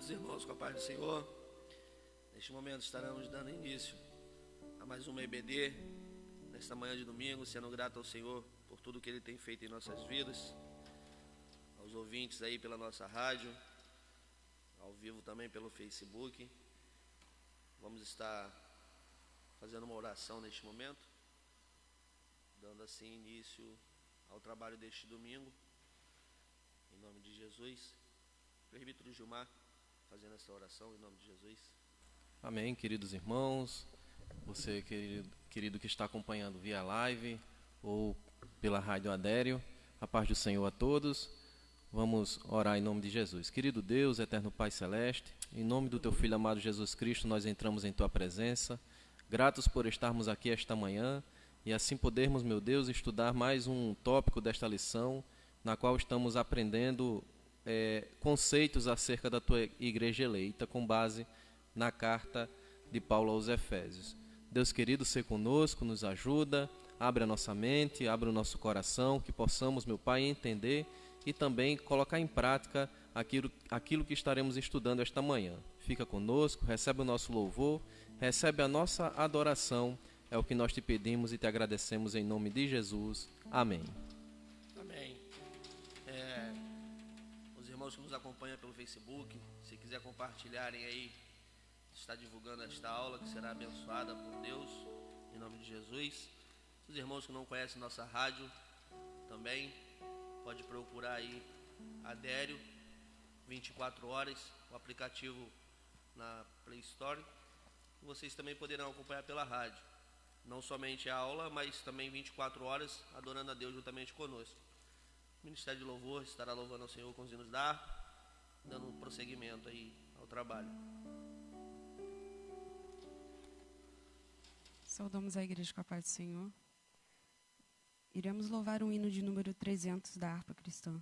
Cumprimentos os irmãos com a paz do Senhor. Neste momento estaremos dando início a mais uma EBD, nesta manhã de domingo, sendo grato ao Senhor por tudo que Ele tem feito em nossas vidas, aos ouvintes aí pela nossa rádio, ao vivo também pelo Facebook. Vamos estar fazendo uma oração neste momento, dando assim início ao trabalho deste domingo, em nome de Jesus. Presbítero Gilmar, fazendo essa oração em nome de Jesus. Amém, queridos irmãos, você querido que está acompanhando via live ou pela Rádio Adério, a paz do Senhor a todos. Vamos orar em nome de Jesus. Querido Deus, eterno Pai Celeste, em nome do Teu Filho amado Jesus Cristo, nós entramos em Tua presença, gratos por estarmos aqui esta manhã e assim podermos, meu Deus, estudar mais um tópico desta lição, na qual estamos aprendendo conceitos acerca da Tua igreja eleita, com base na carta de Paulo aos Efésios. Deus querido, ser conosco, nos ajuda, abre a nossa mente, abre o nosso coração, que possamos, meu Pai, entender e também colocar em prática aquilo que estaremos estudando esta manhã. Fica conosco, recebe o nosso louvor, recebe a nossa adoração, é o que nós te pedimos e te agradecemos em nome de Jesus. Amém. Amém. Os irmãos que nos acompanham pelo Facebook, se quiser compartilharem aí, está divulgando esta aula que será abençoada por Deus, em nome de Jesus. Os irmãos que não conhecem nossa rádio, também pode procurar aí Adério 24 horas, o aplicativo na Play Store. Vocês também poderão acompanhar pela rádio, não somente a aula, mas também 24 horas adorando a Deus juntamente conosco. O Ministério de Louvor estará louvando ao Senhor com os hinos da harpa, dando prosseguimento aí ao trabalho. Saudamos a igreja com a paz do Senhor. Iremos louvar o hino de número 300 da harpa cristã.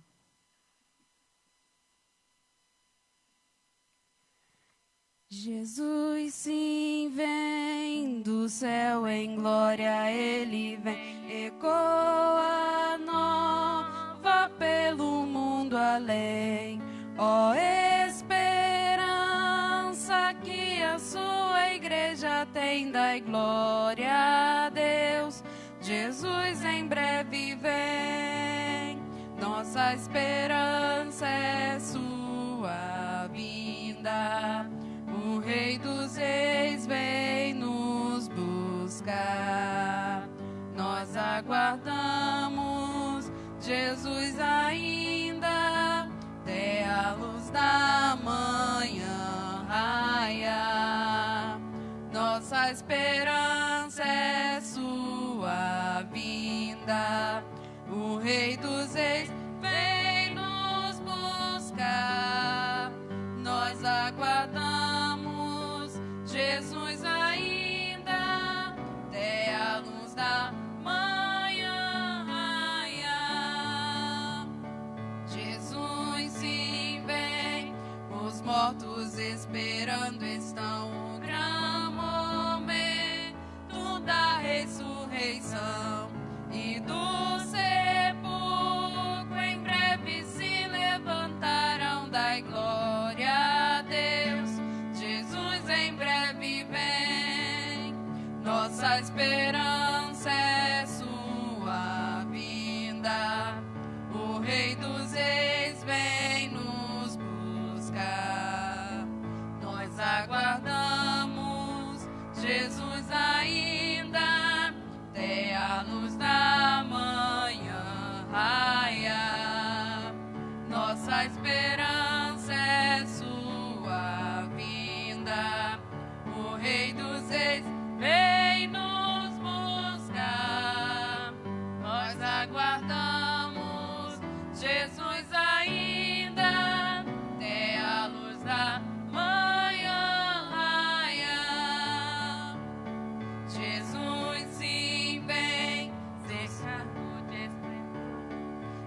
Jesus sim vem do céu em glória, Ele vem, ecoa nova pelo mundo além. Ó esperança que a sua igreja tem, dai glória a Deus. Jesus em breve vem, nossa esperança é sua vinda. O Rei dos Reis vem nos buscar. Nós aguardamos Jesus ainda, até a luz da manhã raiar. Nossa esperança é sua vinda. O Rei dos Reis vem nos buscar. Nós aguardamos Jesus ainda, até a luz da manhã raiar. Jesus sim vem, os mortos esperando estão, o grande momento da ressurreição e do sepulcro em breve se levantarão, dai glória a Deus. Jesus em breve vem, nossa esperança é sua vinda. O Rei dos Reis vem nos buscar. Nós aguardamos Jesus ainda, até a luz da manhã raiar. Nossa esperança é sua vinda. O Rei dos Reis vem nos buscar. Nós aguardamos Jesus ainda, até a luz da manhã raiar. Jesus sim vem, cercado de esplendor,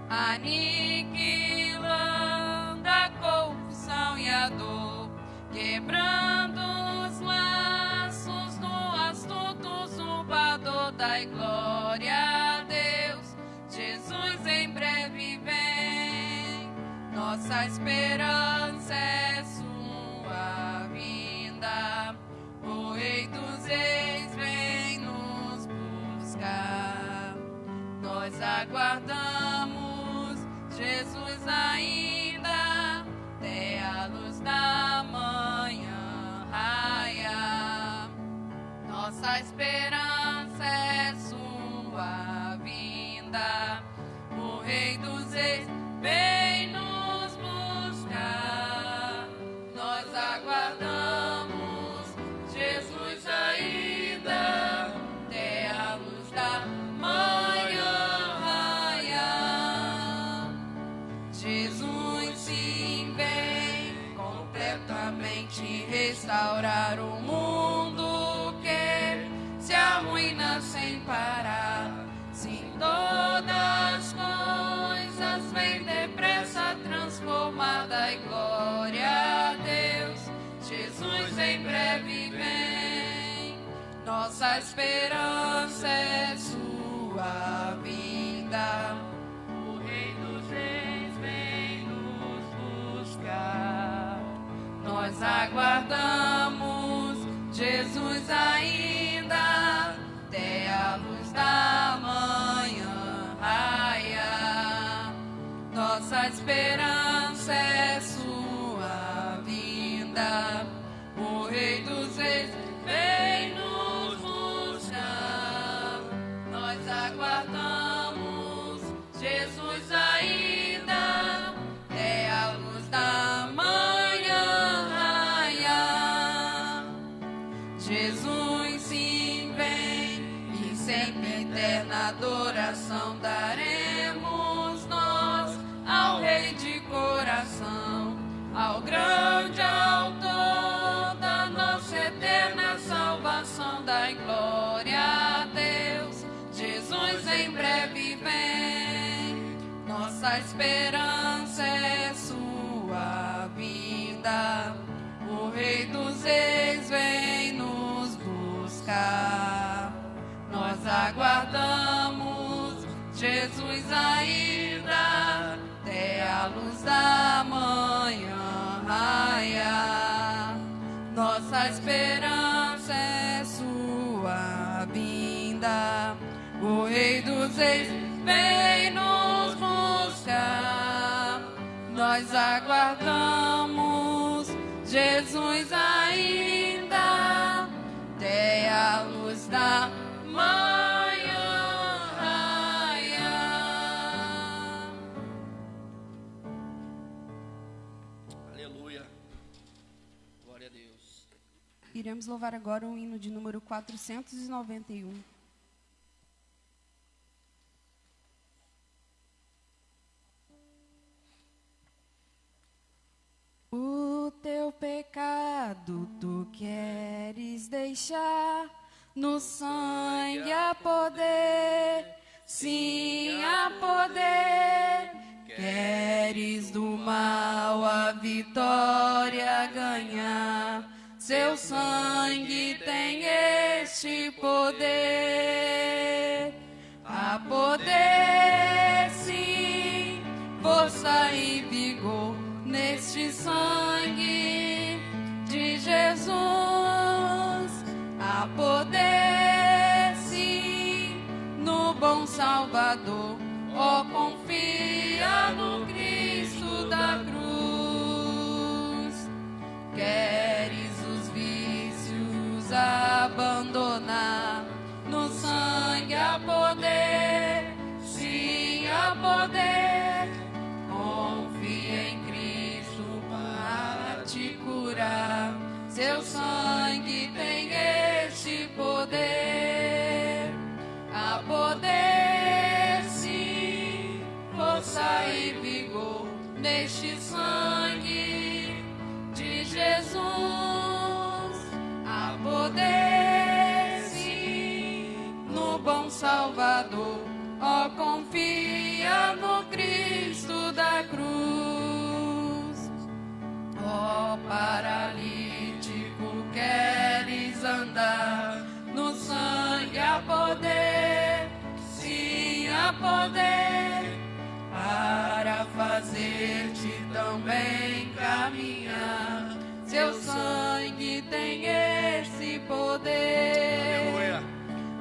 aniquilando a confusão e a dor, quebrando os laços do astuto usurpador, dai glória a Deus. Jesus em breve vem, nossa esperança é sua Nossa esperança é sua vinda. O Rei dos Reis vem nos buscar. Nós aguardamos Jesus ainda, até a luz da manhã raiar. Nossa esperança é sua vinda. O Rei dos Reis vem nos buscar. Nós aguardamos Jesus ainda, até a luz da manhã raiar. Jesus sim vem, e sempre eterna adoração daremos nós ao Rei de coração, ao grande autor da nossa eterna salvação. Dai glória a Deus, Jesus em breve vem. Nossa esperança é sua vinda. O Rei dos Reis vem nos buscar. Nós aguardamos Jesus ainda, até a luz da manhã raiar. Nossa esperança é sua vinda. O Rei dos Reis vem nos buscar. Nós aguardamos Jesus ainda, até a luz da manhã raiar. Aleluia. Glória a Deus. Iremos louvar agora o hino de número 491. O teu pecado tu queres deixar, no sangue há poder, sim há poder. Queres do mal a vitória ganhar, seu sangue tem este poder. Há poder, sim, força e vigor neste sangue de Jesus. Há poder, sim, no bom Salvador. Ó, confia no Cristo da cruz. Queres os vícios abandonar, no sangue há poder, sim há poder. Confia em Cristo para te curar, seu sangue tem este poder. Há poder, sim, força e vigor neste sangue de Jesus. Há poder, sim, no bom Salvador. Ó, confia no Cristo da cruz. Ó, paralítico, queres andar, no sangue há poder, sim há poder, para fazer-te também caminhar. Seu sangue tem esse poder. Aleluia.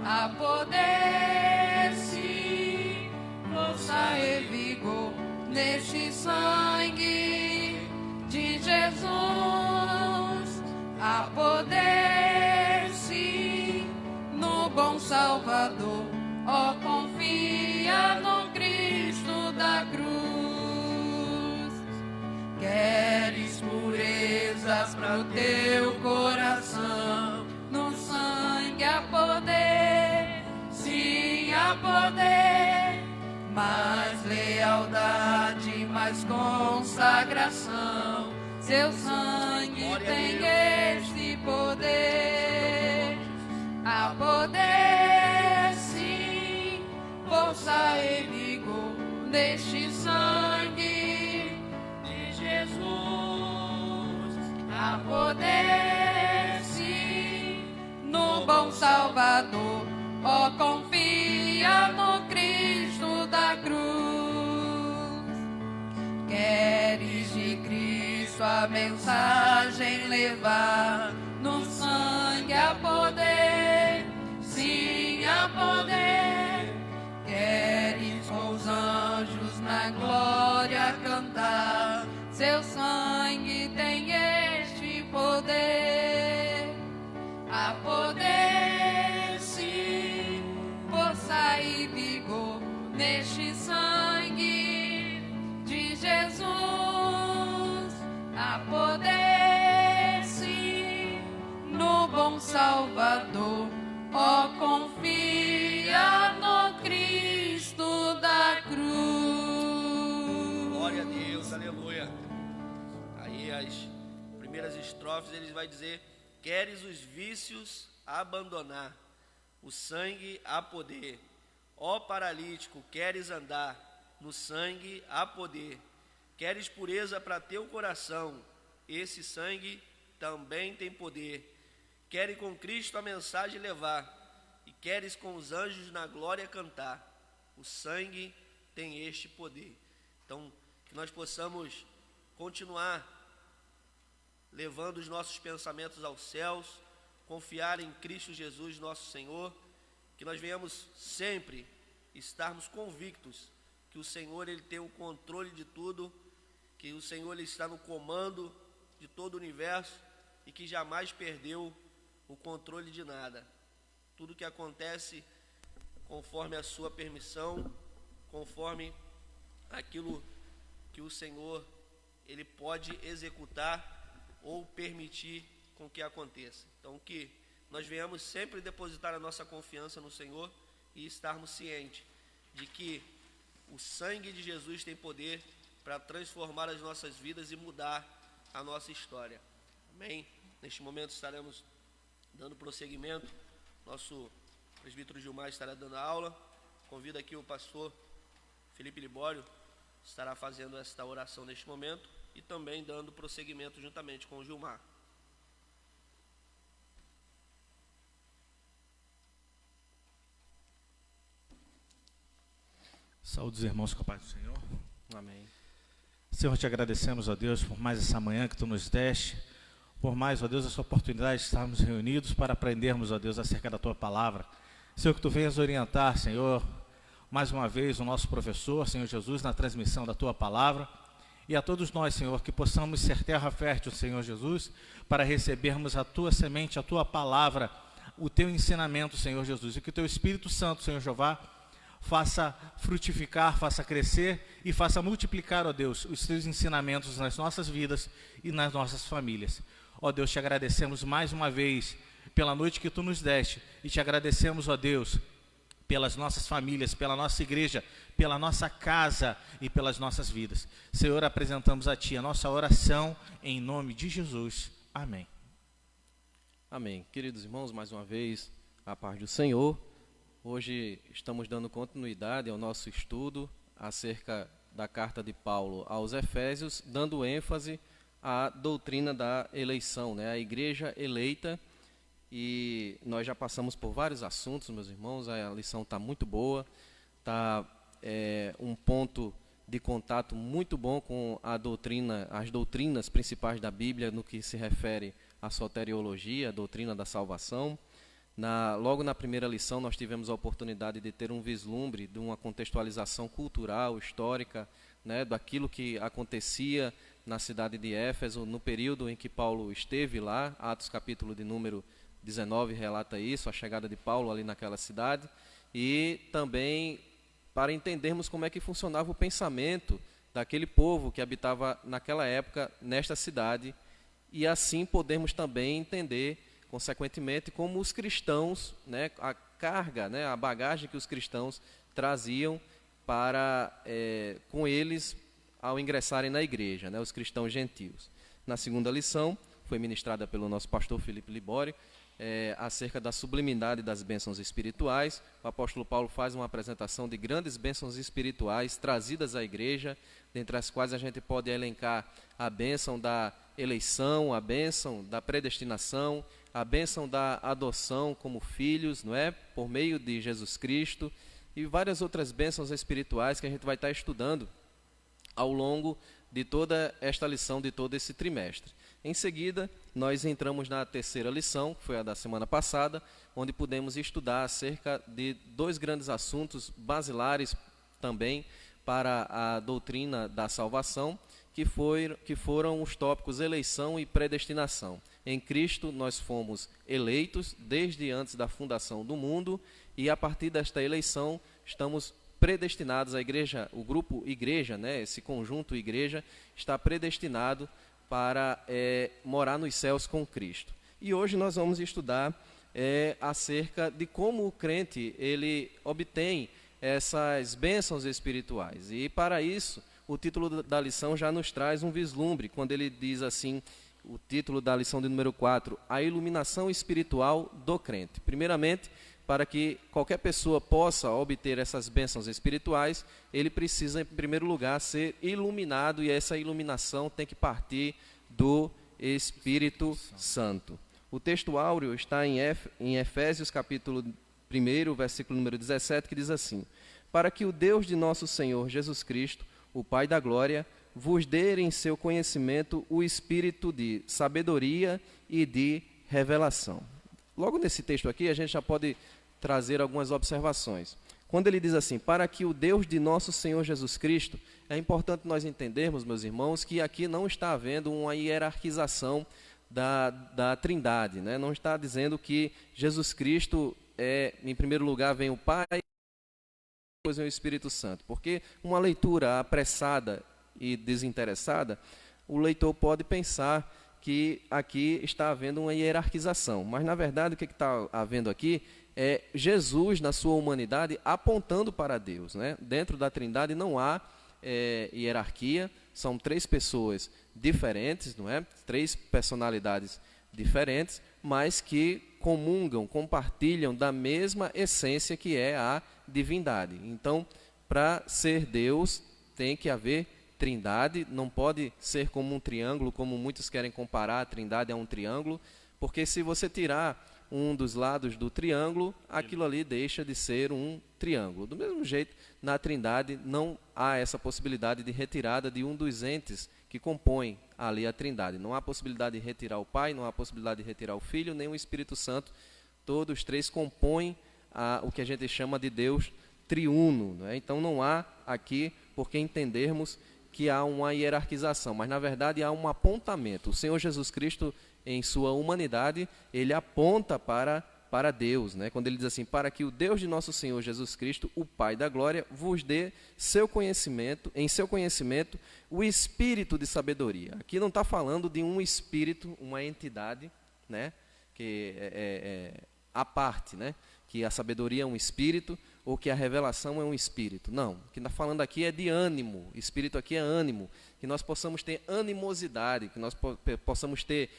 Há poder, sim, força e vigor neste sangue de Jesus. Há poder, sim, no bom Salvador. Ó, confia no Cristo da cruz. Queres purezas para o teu coração, no sangue há poder, sim há poder. Mais lealdade, mais consagração, seu sangue tem este poder. Há poder, sim, força e vigor neste sangue de Jesus. Há poder, sim, no bom Salvador, ó, confia no Cristo da cruz. Queres de Cristo a mensagem levar, no sangue há poder, sim, há poder. Queres com os anjos na glória cantar, seu sangue tem este poder. Há poder, sim, força e vigor neste sangue de Jesus. Há poder, sim, no bom Salvador, ó, confia no Cristo da cruz. Glória a Deus, aleluia. Aí as primeiras estrofes ele vai dizer: queres os vícios abandonar, o sangue há poder. Ó paralítico, queres andar, no sangue há poder. Queres pureza para teu coração, esse sangue também tem poder. Queres com Cristo a mensagem levar, e queres com os anjos na glória cantar, o sangue tem este poder. Então, que nós possamos continuar levando os nossos pensamentos aos céus, confiar em Cristo Jesus, nosso Senhor, que nós venhamos sempre estarmos convictos que o Senhor ele tem o controle de tudo, que o Senhor ele está no comando de todo o universo e que jamais perdeu o controle de nada. Tudo que acontece conforme a sua permissão, conforme aquilo que o Senhor ele pode executar ou permitir com que aconteça. Então, que nós venhamos sempre depositar a nossa confiança no Senhor e estarmos cientes de que o sangue de Jesus tem poder para transformar as nossas vidas e mudar a nossa história. Amém? Neste momento estaremos dando prosseguimento. Nosso presbítero Gilmar estará dando aula. Convido aqui o pastor Felipe Libório, estará fazendo esta oração neste momento e também dando prosseguimento juntamente com o Gilmar. Saúde os irmãos com a paz do Senhor. Amém. Senhor, te agradecemos, ó Deus, por mais essa manhã que tu nos deste, por mais, ó Deus, essa oportunidade de estarmos reunidos para aprendermos, ó Deus, acerca da tua palavra. Senhor, que tu venhas orientar, Senhor, mais uma vez o nosso professor, Senhor Jesus, na transmissão da tua palavra, e a todos nós, Senhor, que possamos ser terra fértil, Senhor Jesus, para recebermos a tua semente, a tua palavra, o teu ensinamento, Senhor Jesus, e que o teu Espírito Santo, Senhor Jeová, faça frutificar, faça crescer e faça multiplicar, ó Deus, os teus ensinamentos nas nossas vidas e nas nossas famílias. Ó Deus, te agradecemos mais uma vez pela noite que tu nos deste e te agradecemos, ó Deus, pelas nossas famílias, pela nossa igreja, pela nossa casa e pelas nossas vidas. Senhor, apresentamos a ti a nossa oração em nome de Jesus. Amém. Amém. Queridos irmãos, mais uma vez, a paz do Senhor. Hoje estamos dando continuidade ao nosso estudo acerca da carta de Paulo aos Efésios, dando ênfase à doutrina da eleição, né? A igreja eleita. E nós já passamos por vários assuntos, meus irmãos, a lição está muito boa, está um ponto de contato muito bom com a doutrina, as doutrinas principais da Bíblia no que se refere à soteriologia, a doutrina da salvação. Logo na primeira lição nós tivemos a oportunidade de ter um vislumbre de uma contextualização cultural, histórica, né, daquilo que acontecia na cidade de Éfeso, no período em que Paulo esteve lá. Atos capítulo de número 19 relata isso, a chegada de Paulo ali naquela cidade, e também para entendermos como é que funcionava o pensamento daquele povo que habitava naquela época nesta cidade, e assim podermos também entender, consequentemente, como os cristãos, né, a carga, né, a bagagem que os cristãos traziam com eles ao ingressarem na igreja, né, os cristãos gentios. Na segunda lição, foi ministrada pelo nosso pastor Felipe Libório, acerca da sublimidade das bênçãos espirituais. O apóstolo Paulo faz uma apresentação de grandes bênçãos espirituais trazidas à igreja, dentre as quais a gente pode elencar a bênção da eleição, a bênção da predestinação, a bênção da adoção como filhos, não é? Por meio de Jesus Cristo, e várias outras bênçãos espirituais que a gente vai estar estudando ao longo de toda esta lição, de todo esse trimestre. Em seguida, nós entramos na terceira lição, que foi a da semana passada, onde pudemos estudar acerca de dois grandes assuntos basilares também para a doutrina da salvação, que foram os tópicos eleição e predestinação. Em Cristo nós fomos eleitos desde antes da fundação do mundo, e a partir desta eleição estamos predestinados. A igreja, o grupo igreja, né, esse conjunto igreja, está predestinado para morar nos céus com Cristo. E hoje nós vamos estudar acerca de como o crente ele obtém essas bênçãos espirituais. E para isso, o título da lição já nos traz um vislumbre, quando ele diz assim, o título da lição de número 4, a iluminação espiritual do crente. Primeiramente, para que qualquer pessoa possa obter essas bênçãos espirituais, ele precisa, em primeiro lugar, ser iluminado, e essa iluminação tem que partir do Espírito Santo. O texto áureo está em Efésios, capítulo 1, versículo número 17, que diz assim: para que o Deus de nosso Senhor Jesus Cristo, o Pai da glória, vos dê em seu conhecimento o espírito de sabedoria e de revelação. Logo nesse texto aqui, a gente já pode trazer algumas observações. Quando ele diz assim, para que o Deus de nosso Senhor Jesus Cristo, é importante nós entendermos, meus irmãos, que aqui não está havendo uma hierarquização da Trindade, né? Não está dizendo que Jesus Cristo em primeiro lugar vem o Pai, depois vem o Espírito Santo, porque uma leitura apressada e desinteressada, o leitor pode pensar que aqui está havendo uma hierarquização, mas na verdade o que está havendo aqui é Jesus na sua humanidade apontando para Deus, né? Dentro da Trindade não há hierarquia, são três pessoas diferentes, não é? Três personalidades diferentes, mas que comungam, compartilham da mesma essência que é a divindade. Então, para ser Deus, tem que haver Trindade, não pode ser como um triângulo, como muitos querem comparar a Trindade a um triângulo, porque se você tirar um dos lados do triângulo, aquilo ali deixa de ser um triângulo. Do mesmo jeito, na Trindade não há essa possibilidade de retirada de um dos entes que compõem ali a Trindade. Não há possibilidade de retirar o Pai, não há possibilidade de retirar o Filho, nem o Espírito Santo. Todos os três compõem o que a gente chama de Deus triuno, né? Então não há aqui por que entendermos que há uma hierarquização, mas na verdade há um apontamento. O Senhor Jesus Cristo, em sua humanidade, ele aponta para Deus, né? Quando ele diz assim, para que o Deus de nosso Senhor Jesus Cristo, o Pai da glória, vos dê em seu conhecimento, o espírito de sabedoria. Aqui não está falando de um espírito, uma entidade, né? Que à parte, né? Que a sabedoria é um espírito, ou que a revelação é um espírito. Não, o que está falando aqui é de ânimo. Espírito aqui é ânimo, que nós possamos ter animosidade, que nós possamos ter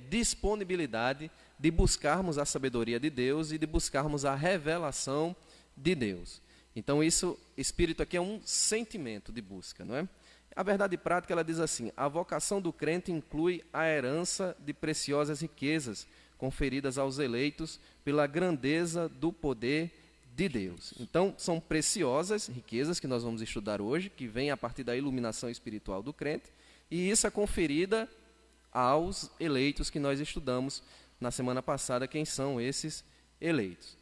disponibilidade de buscarmos a sabedoria de Deus e de buscarmos a revelação de Deus. Então espírito aqui é um sentimento de busca, não é? A verdade prática, ela diz assim, a vocação do crente inclui a herança de preciosas riquezas conferidas aos eleitos pela grandeza do poder de Deus. Então, são preciosas riquezas que nós vamos estudar hoje, que vêm a partir da iluminação espiritual do crente, e isso é conferida aos eleitos que nós estudamos na semana passada, quem são esses eleitos.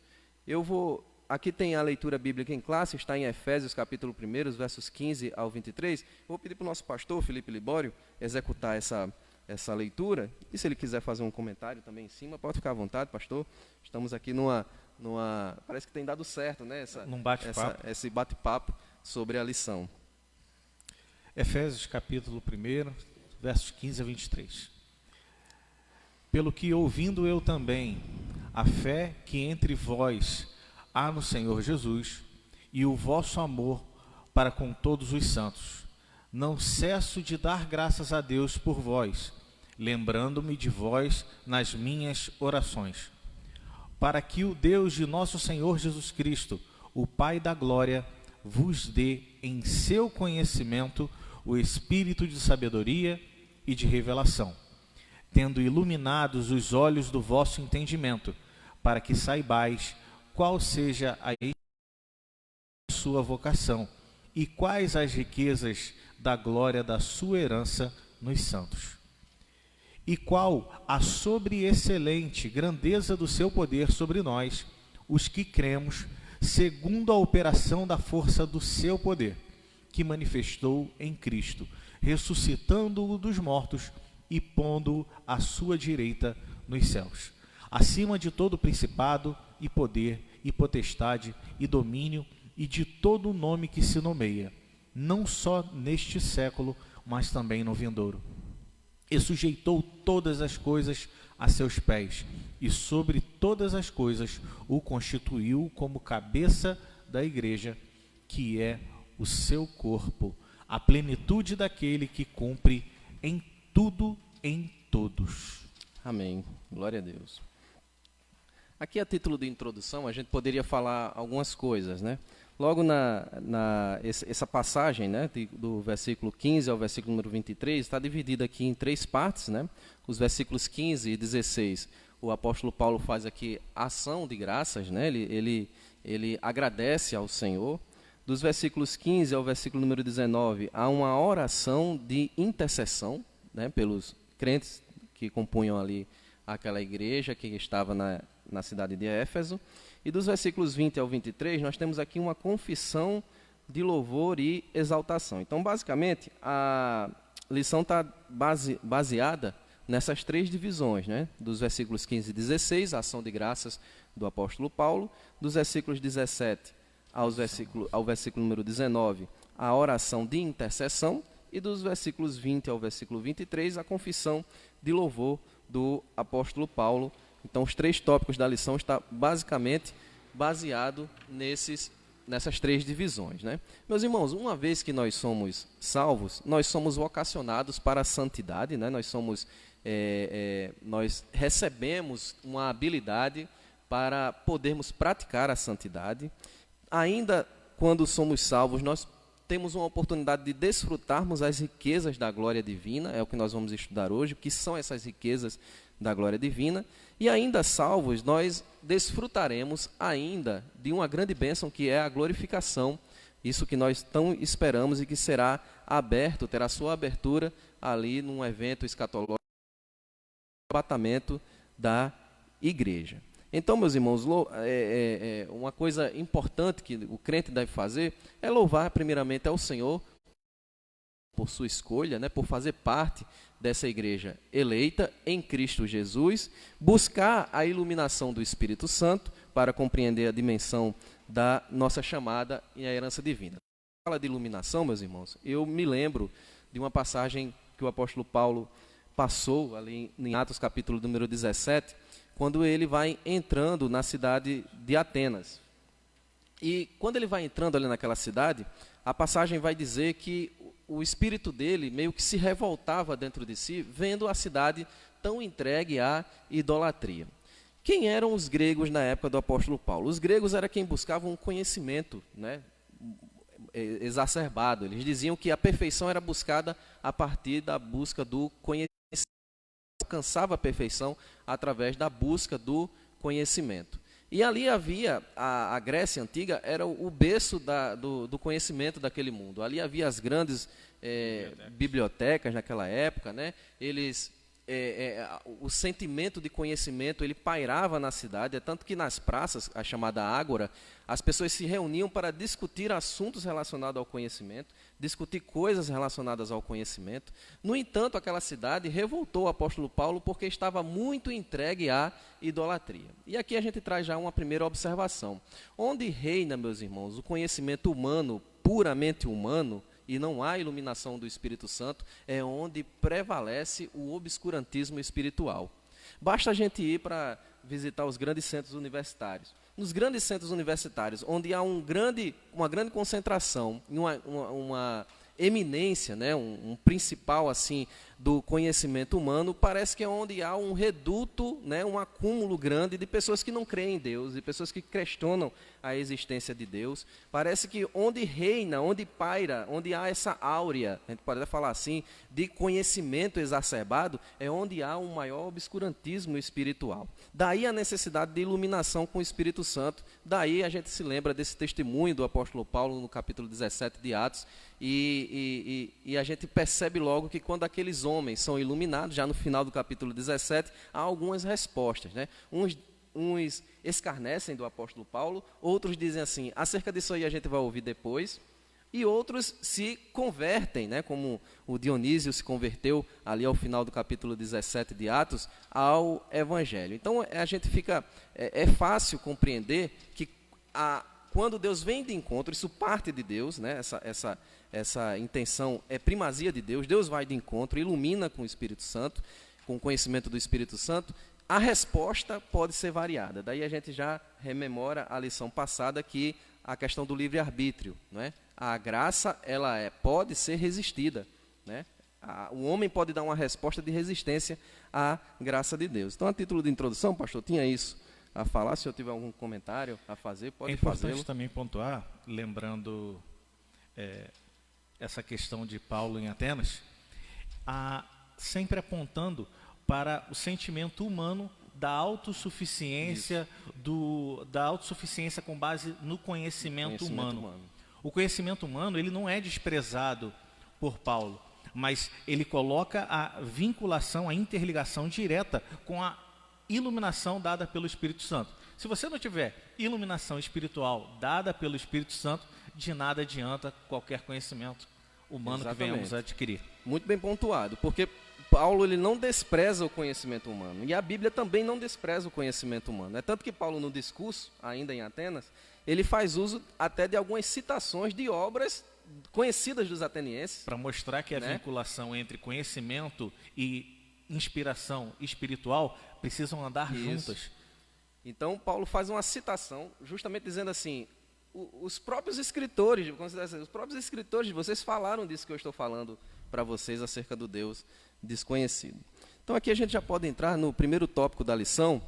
Aqui tem a leitura bíblica em classe, está em Efésios capítulo 1, versos 15 ao 23. Vou pedir para o nosso pastor, Felipe Libório, executar essa leitura, e se ele quiser fazer um comentário também em cima, pode ficar à vontade, pastor. Estamos aqui parece que tem dado certo, né? Esse bate-papo sobre a lição. Efésios capítulo 1, versos 15 a 23. Pelo que ouvindo eu também a fé que entre vós há no Senhor Jesus e o vosso amor para com todos os santos, não cesso de dar graças a Deus por vós, lembrando-me de vós nas minhas orações, para que o Deus de nosso Senhor Jesus Cristo, o Pai da glória, vos dê em seu conhecimento o espírito de sabedoria e de revelação, tendo iluminados os olhos do vosso entendimento, para que saibais qual seja a sua vocação e quais as riquezas da glória da sua herança nos santos. E qual a sobreexcelente grandeza do seu poder sobre nós, os que cremos, segundo a operação da força do seu poder, que manifestou em Cristo, ressuscitando-o dos mortos e pondo-o à sua direita nos céus, acima de todo principado e poder e potestade e domínio e de todo nome que se nomeia, não só neste século, mas também no vindouro. E sujeitou todas as coisas a seus pés, e sobre todas as coisas o constituiu como cabeça da igreja, que é o seu corpo, a plenitude daquele que cumpre em tudo em todos. Amém. Glória a Deus. Aqui, a título de introdução, a gente poderia falar algumas coisas, né? Logo essa passagem, né, do versículo 15 ao versículo número 23, está dividida aqui em 3 partes, né? Os versículos 15 e 16, o apóstolo Paulo faz aqui ação de graças, né? Ele agradece ao Senhor. Dos versículos 15 ao versículo número 19, há uma oração de intercessão, né, pelos crentes que compunham ali aquela igreja que estava na cidade de Éfeso. E dos versículos 20 ao 23, nós temos aqui uma confissão de louvor e exaltação. Então, basicamente, a lição está baseada nessas 3 divisões, né? Dos versículos 15 e 16, a ação de graças do apóstolo Paulo. Dos versículos 17 ao versículo número 19, a oração de intercessão. E dos versículos 20 ao versículo 23, a confissão de louvor do apóstolo Paulo. Então, os 3 tópicos da lição estão basicamente baseados nessas 3 divisões, né? Meus irmãos, uma vez que nós somos salvos, nós somos vocacionados para a santidade, né? Nós recebemos uma habilidade para podermos praticar a santidade. Ainda quando somos salvos, nós temos uma oportunidade de desfrutarmos as riquezas da glória divina, é o que nós vamos estudar hoje, o que são essas riquezas da glória divina. E ainda salvos, nós desfrutaremos ainda de uma grande bênção, que é a glorificação, isso que nós tão esperamos e que será aberto, terá sua abertura ali num evento escatológico, arrebatamento da igreja. Então, meus irmãos, uma coisa importante que o crente deve fazer é louvar primeiramente ao Senhor por sua escolha, né, por fazer parte dessa igreja eleita em Cristo Jesus, buscar a iluminação do Espírito Santo para compreender a dimensão da nossa chamada e a herança divina. Quando fala de iluminação, meus irmãos, eu me lembro de uma passagem que o apóstolo Paulo passou ali em Atos capítulo número 17, quando ele vai entrando na cidade de Atenas. E quando ele vai entrando ali naquela cidade, a passagem vai dizer que o espírito dele meio que se revoltava dentro de si, vendo a cidade tão entregue à idolatria. Quem eram os gregos na época do apóstolo Paulo? Os gregos eram quem buscavam um conhecimento, né, exacerbado. Eles diziam que a perfeição era buscada a partir da busca do conhecimento. Alcançava a perfeição através da busca do conhecimento. E ali havia, a Grécia Antiga era o berço do conhecimento daquele mundo. Ali havia as grandes bibliotecas naquela época, né? O sentimento de conhecimento ele pairava na cidade, é tanto que nas praças, a chamada ágora, as pessoas se reuniam para discutir assuntos relacionados ao conhecimento, discutir coisas relacionadas ao conhecimento. No entanto, aquela cidade revoltou o apóstolo Paulo porque estava muito entregue à idolatria. E aqui a gente traz já uma primeira observação. Onde reina, meus irmãos, o conhecimento humano, puramente humano, e não há iluminação do Espírito Santo, é onde prevalece o obscurantismo espiritual. Basta a gente ir para visitar os grandes centros universitários. Nos grandes centros universitários, onde há uma grande concentração, uma eminência, né, um principal assim, do conhecimento humano, parece que é onde há um reduto, né, um acúmulo grande de pessoas que não creem em Deus, de pessoas que questionam a existência de Deus. Parece que onde reina, onde paira, onde há essa áurea, a gente pode até falar assim, de conhecimento exacerbado, é onde há um maior obscurantismo espiritual. Daí a necessidade de iluminação com o Espírito Santo. Daí a gente se lembra desse testemunho do apóstolo Paulo no capítulo 17 de Atos, e a gente percebe logo que quando aqueles homens são iluminados, já no final do capítulo 17, há algumas respostas, né? Uns escarnecem do apóstolo Paulo, outros dizem assim, acerca disso aí a gente vai ouvir depois, e outros se convertem, né, como o Dionísio se converteu ali ao final do capítulo 17 de Atos, ao Evangelho. Então a gente fica, é fácil compreender que quando Deus vem de encontro, isso parte de Deus, né, essa intenção é primazia de Deus, Deus vai de encontro, ilumina com o Espírito Santo, com o conhecimento do Espírito Santo, a resposta pode ser variada. Daí a gente já rememora a lição passada, que a questão do livre-arbítrio, não é? A graça, ela pode ser resistida, né? O homem pode dar uma resposta de resistência à graça de Deus. Então, a título de introdução, pastor, tinha isso a falar. Se eu tiver algum comentário a fazer, pode fazê-lo. É importante também pontuar, lembrando essa questão de Paulo em Atenas, sempre apontando para o sentimento humano da autossuficiência, da autossuficiência com base no conhecimento humano. O conhecimento humano, ele não é desprezado por Paulo, mas ele coloca a vinculação, a interligação direta com a iluminação dada pelo Espírito Santo. Se você não tiver iluminação espiritual dada pelo Espírito Santo, de nada adianta qualquer conhecimento humano que venhamos a adquirir. Muito bem pontuado, porque Paulo, ele não despreza o conhecimento humano, e a Bíblia também não despreza o conhecimento humano. É tanto que Paulo, no discurso, ainda em Atenas, ele faz uso até de algumas citações de obras conhecidas dos atenienses. Para mostrar que a vinculação entre conhecimento e inspiração espiritual precisam andar juntas. Então, Paulo faz uma citação, justamente dizendo assim, os próprios escritores de vocês falaram disso que eu estou falando para vocês acerca do Deus desconhecido. Então, aqui a gente já pode entrar no primeiro tópico da lição,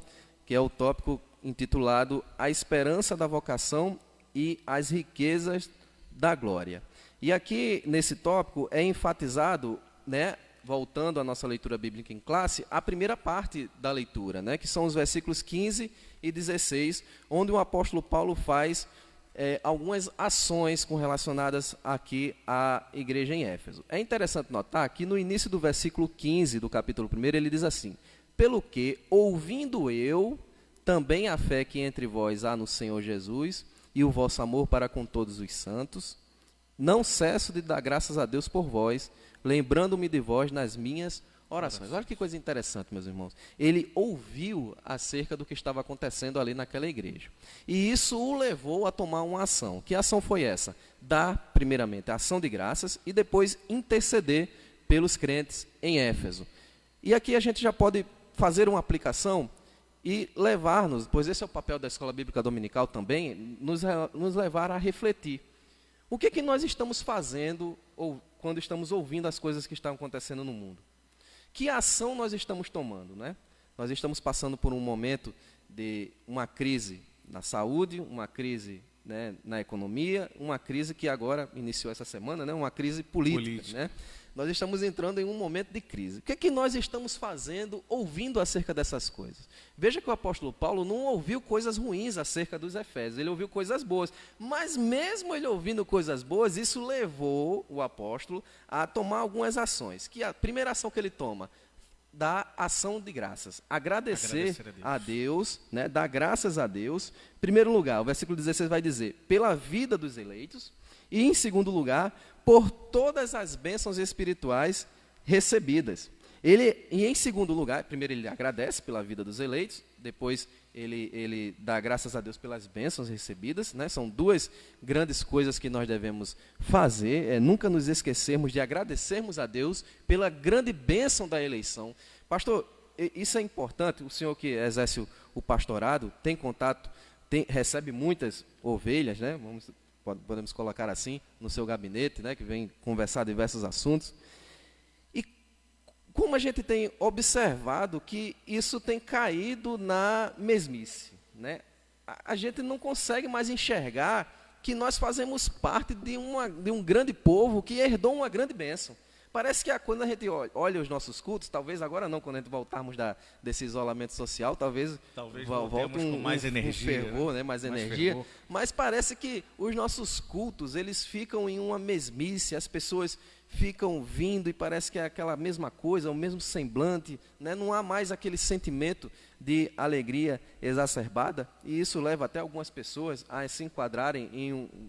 que é o tópico intitulado A Esperança da Vocação e as Riquezas da Glória. E aqui, nesse tópico, é enfatizado, né, voltando à nossa leitura bíblica em classe, a primeira parte da leitura, né, que são os versículos 15 e 16, onde o apóstolo Paulo faz algumas ações relacionadas aqui à igreja em Éfeso. É interessante notar que no início do versículo 15 do capítulo 1, ele diz assim, pelo que, ouvindo eu também a fé que entre vós há no Senhor Jesus e o vosso amor para com todos os santos, não cesso de dar graças a Deus por vós, lembrando-me de vós nas minhas orações. Olha que coisa interessante, meus irmãos. Ele ouviu acerca do que estava acontecendo ali naquela igreja. E isso o levou a tomar uma ação. Que ação foi essa? Dar, primeiramente, a ação de graças e depois interceder pelos crentes em Éfeso. E aqui a gente já pode fazer uma aplicação e levar-nos, pois esse é o papel da Escola Bíblica Dominical também, nos levar a refletir. O que é que nós estamos fazendo quando estamos ouvindo as coisas que estão acontecendo no mundo? Que ação nós estamos tomando, né? Nós estamos passando por um momento de uma crise na saúde, uma crise, né, na economia, uma crise que agora iniciou essa semana, né, uma crise política. Né? Nós estamos entrando em um momento de crise. O que é que nós estamos fazendo ouvindo acerca dessas coisas? Veja que o apóstolo Paulo não ouviu coisas ruins acerca dos Efésios, ele ouviu coisas boas. Mas mesmo ele ouvindo coisas boas, isso levou o apóstolo a tomar algumas ações. Que a primeira ação que ele toma, da ação de graças, agradecer a Deus, né, dar graças a Deus. Em primeiro lugar, o versículo 16 vai dizer, pela vida dos eleitos, e em segundo lugar, por todas as bênçãos espirituais recebidas. E em segundo lugar, primeiro ele agradece pela vida dos eleitos, depois ele dá graças a Deus pelas bênçãos recebidas, né? São duas grandes coisas que nós devemos fazer, nunca nos esquecermos de agradecermos a Deus pela grande bênção da eleição. Pastor, isso é importante, o senhor que exerce o pastorado, tem contato, recebe muitas ovelhas, né? Podemos colocar assim, no seu gabinete, né? Que vem conversar diversos assuntos. E como a gente tem observado que isso tem caído na mesmice, né? A gente não consegue mais enxergar que nós fazemos parte de um grande povo que herdou uma grande bênção. Parece que quando a gente olha os nossos cultos, talvez agora não, quando a gente voltarmos desse isolamento social, talvez volte com mais energia, um fervor, né? mais energia. Fervor. Mas parece que os nossos cultos, eles ficam em uma mesmice, as pessoas ficam vindo e parece que é aquela mesma coisa, o mesmo semblante, né? Não há mais aquele sentimento de alegria exacerbada, e isso leva até algumas pessoas a se enquadrarem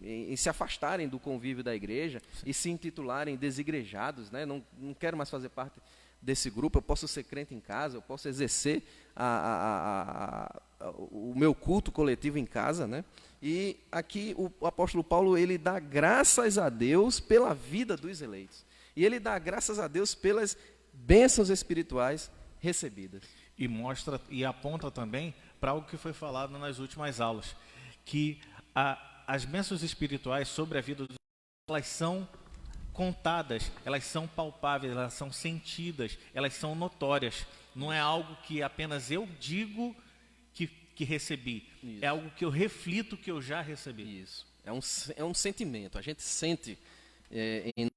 em se afastarem do convívio da igreja. Sim. E se intitularem desigrejados, né? Não quero mais fazer parte desse grupo, eu posso ser crente em casa, eu posso exercer o meu culto coletivo em casa, né? E aqui o apóstolo Paulo, ele dá graças a Deus pela vida dos eleitos. E ele dá graças a Deus pelas bênçãos espirituais recebidas. E mostra e aponta também para algo que foi falado nas últimas aulas, que as bênçãos espirituais sobre a vida dos eleitos, elas são contadas, elas são palpáveis, elas são sentidas, elas são notórias. Não é algo que apenas eu digo que recebi. Isso. É algo que eu reflito que eu já recebi. Isso. É um sentimento. A gente sente em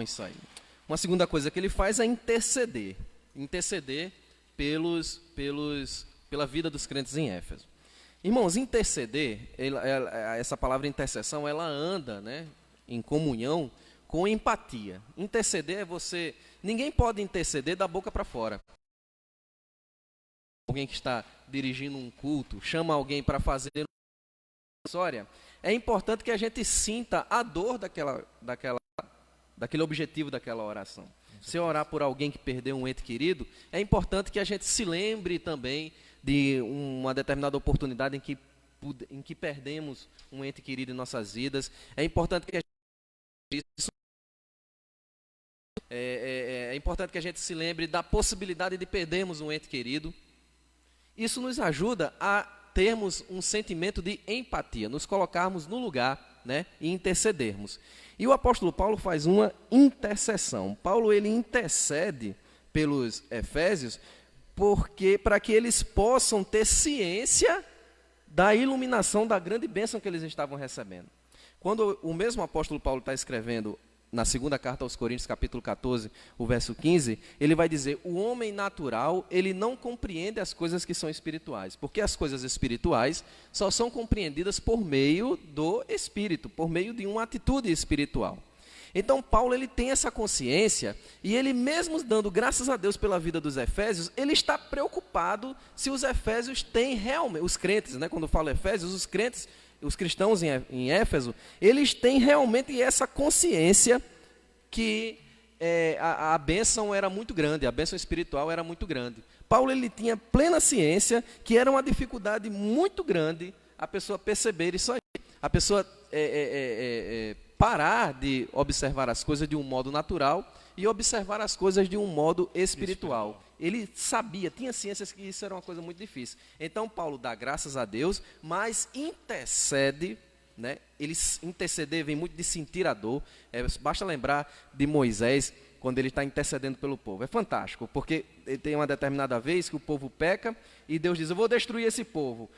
isso aí. Uma segunda coisa que ele faz é interceder. Interceder pela vida dos crentes em Éfeso. Irmãos, interceder, essa palavra intercessão, ela anda, né, em comunhão com empatia. Interceder é você... Ninguém pode interceder da boca para fora. Alguém que está dirigindo um culto, chama alguém para fazer uma história, é importante que a gente sinta a dor daquele objetivo daquela oração. Se orar por alguém que perdeu um ente querido, é importante que a gente se lembre também de uma determinada oportunidade em que perdemos um ente querido em nossas vidas. É importante que a gente... É importante que a gente se lembre da possibilidade de perdermos um ente querido. Isso nos ajuda a termos um sentimento de empatia, nos colocarmos no lugar, né, e intercedermos. E o apóstolo Paulo faz uma intercessão. Paulo, ele intercede pelos efésios para que eles possam ter ciência da iluminação da grande bênção que eles estavam recebendo. Quando o mesmo apóstolo Paulo está escrevendo na segunda carta aos Coríntios, capítulo 14, o verso 15, ele vai dizer: o homem natural, ele não compreende as coisas que são espirituais, porque as coisas espirituais só são compreendidas por meio do Espírito, por meio de uma atitude espiritual. Então, Paulo, ele tem essa consciência, e ele mesmo dando graças a Deus pela vida dos efésios, ele está preocupado se os efésios têm realmente, os crentes, né, quando eu falo efésios, os crentes, os cristãos em Éfeso, eles têm realmente essa consciência que a bênção era muito grande, a bênção espiritual era muito grande. Paulo, ele tinha plena ciência que era uma dificuldade muito grande a pessoa perceber isso aí. A pessoa parar de observar as coisas de um modo natural e observar as coisas de um modo espiritual. Ele sabia, tinha ciências que isso era uma coisa muito difícil. Então, Paulo dá graças a Deus, mas intercede, né? Ele interceder vem muito de sentir a dor. Basta lembrar de Moisés, quando ele está intercedendo pelo povo. É fantástico, porque ele tem uma determinada vez que o povo peca e Deus diz: eu vou destruir esse povo.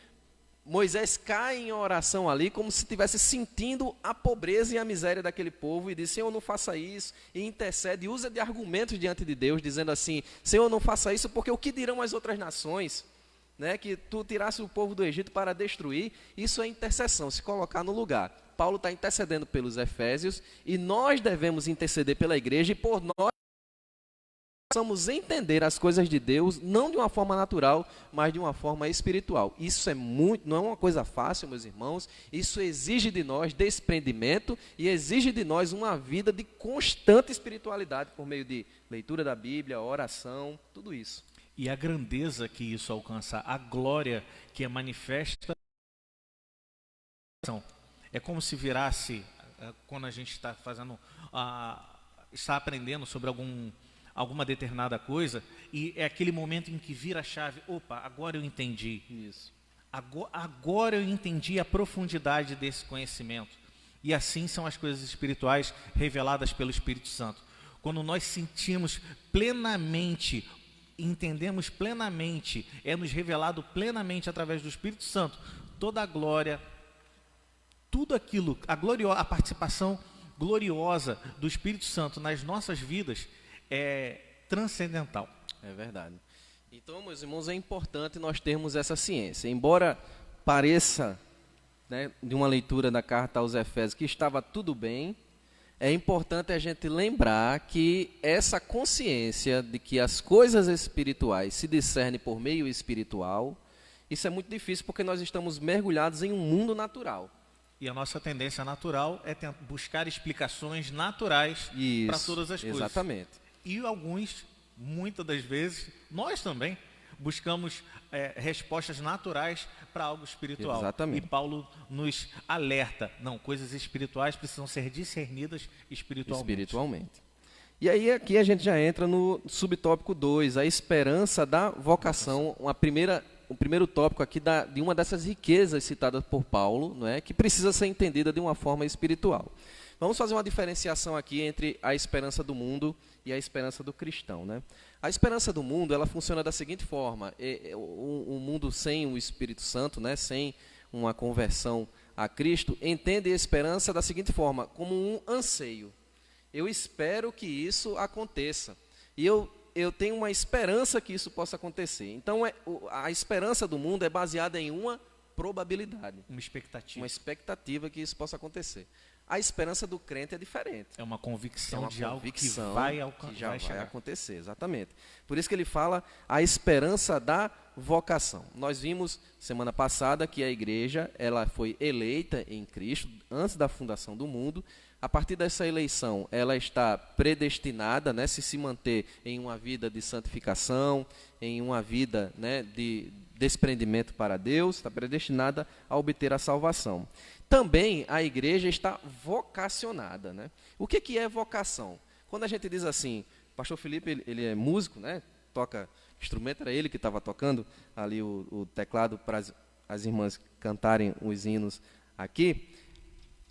Moisés cai em oração ali, como se estivesse sentindo a pobreza e a miséria daquele povo, e diz: Senhor, não faça isso, e intercede, e usa de argumentos diante de Deus, dizendo assim: Senhor, não faça isso, porque o que dirão as outras nações, né, que tu tirasse o povo do Egito para destruir? Isso é intercessão, se colocar no lugar. Paulo está intercedendo pelos efésios, e nós devemos interceder pela igreja, e por nós possamos entender as coisas de Deus, não de uma forma natural, mas de uma forma espiritual. Isso não é uma coisa fácil, meus irmãos. Isso exige de nós desprendimento e exige de nós uma vida de constante espiritualidade por meio de leitura da Bíblia, oração, tudo isso. E a grandeza que isso alcança, a glória que é manifesta, é como se virasse, quando a gente está fazendo, está aprendendo sobre alguma determinada coisa, e é aquele momento em que vira a chave: opa, agora eu entendi isso. Agora eu entendi a profundidade desse conhecimento. E assim são as coisas espirituais reveladas pelo Espírito Santo. quando nós sentimos plenamente, entendemos plenamente, é nos revelado plenamente através do Espírito Santo, toda a glória, tudo aquilo, a participação gloriosa do Espírito Santo nas nossas vidas é transcendental. É verdade. Então, meus irmãos, é importante nós termos essa ciência. Embora pareça, né, de uma leitura da carta aos Efésios que estava tudo bem, é importante a gente lembrar que essa consciência de que as coisas espirituais se discernem por meio espiritual, isso é muito difícil porque nós estamos mergulhados em um mundo natural. E a nossa tendência natural é buscar explicações naturais para todas as coisas. Exatamente. E alguns, muitas das vezes, nós também buscamos respostas naturais para algo espiritual. Exatamente. E Paulo nos alerta, não, coisas espirituais precisam ser discernidas espiritualmente. E aí aqui a gente já entra no subtópico 2, a esperança da vocação, o primeiro tópico aqui de uma dessas riquezas citadas por Paulo, não é, que precisa ser entendida de uma forma espiritual. Vamos fazer uma diferenciação aqui entre a esperança do mundo e a esperança do cristão, né? A esperança do mundo, ela funciona da seguinte forma: um mundo sem o Espírito Santo, né, sem uma conversão a Cristo, entende a esperança da seguinte forma, como um anseio. Eu espero que isso aconteça. E eu tenho uma esperança que isso possa acontecer. Então, a esperança do mundo é baseada em uma probabilidade. Uma expectativa. Uma expectativa que isso possa acontecer. A esperança do crente é diferente. É uma convicção de algo que vai acontecer, exatamente. Por isso que ele fala a esperança da vocação. Nós vimos semana passada que a igreja ela foi eleita em Cristo antes da fundação do mundo. A partir dessa eleição, ela está predestinada, né, se manter em uma vida de santificação, em uma vida, né, de desprendimento para Deus, está predestinada a obter a salvação. Também a igreja está vocacionada, né? O que é vocação? Quando a gente diz assim, o pastor Felipe, ele é músico, né? Toca instrumento, era ele que estava tocando ali o teclado para as irmãs cantarem os hinos aqui.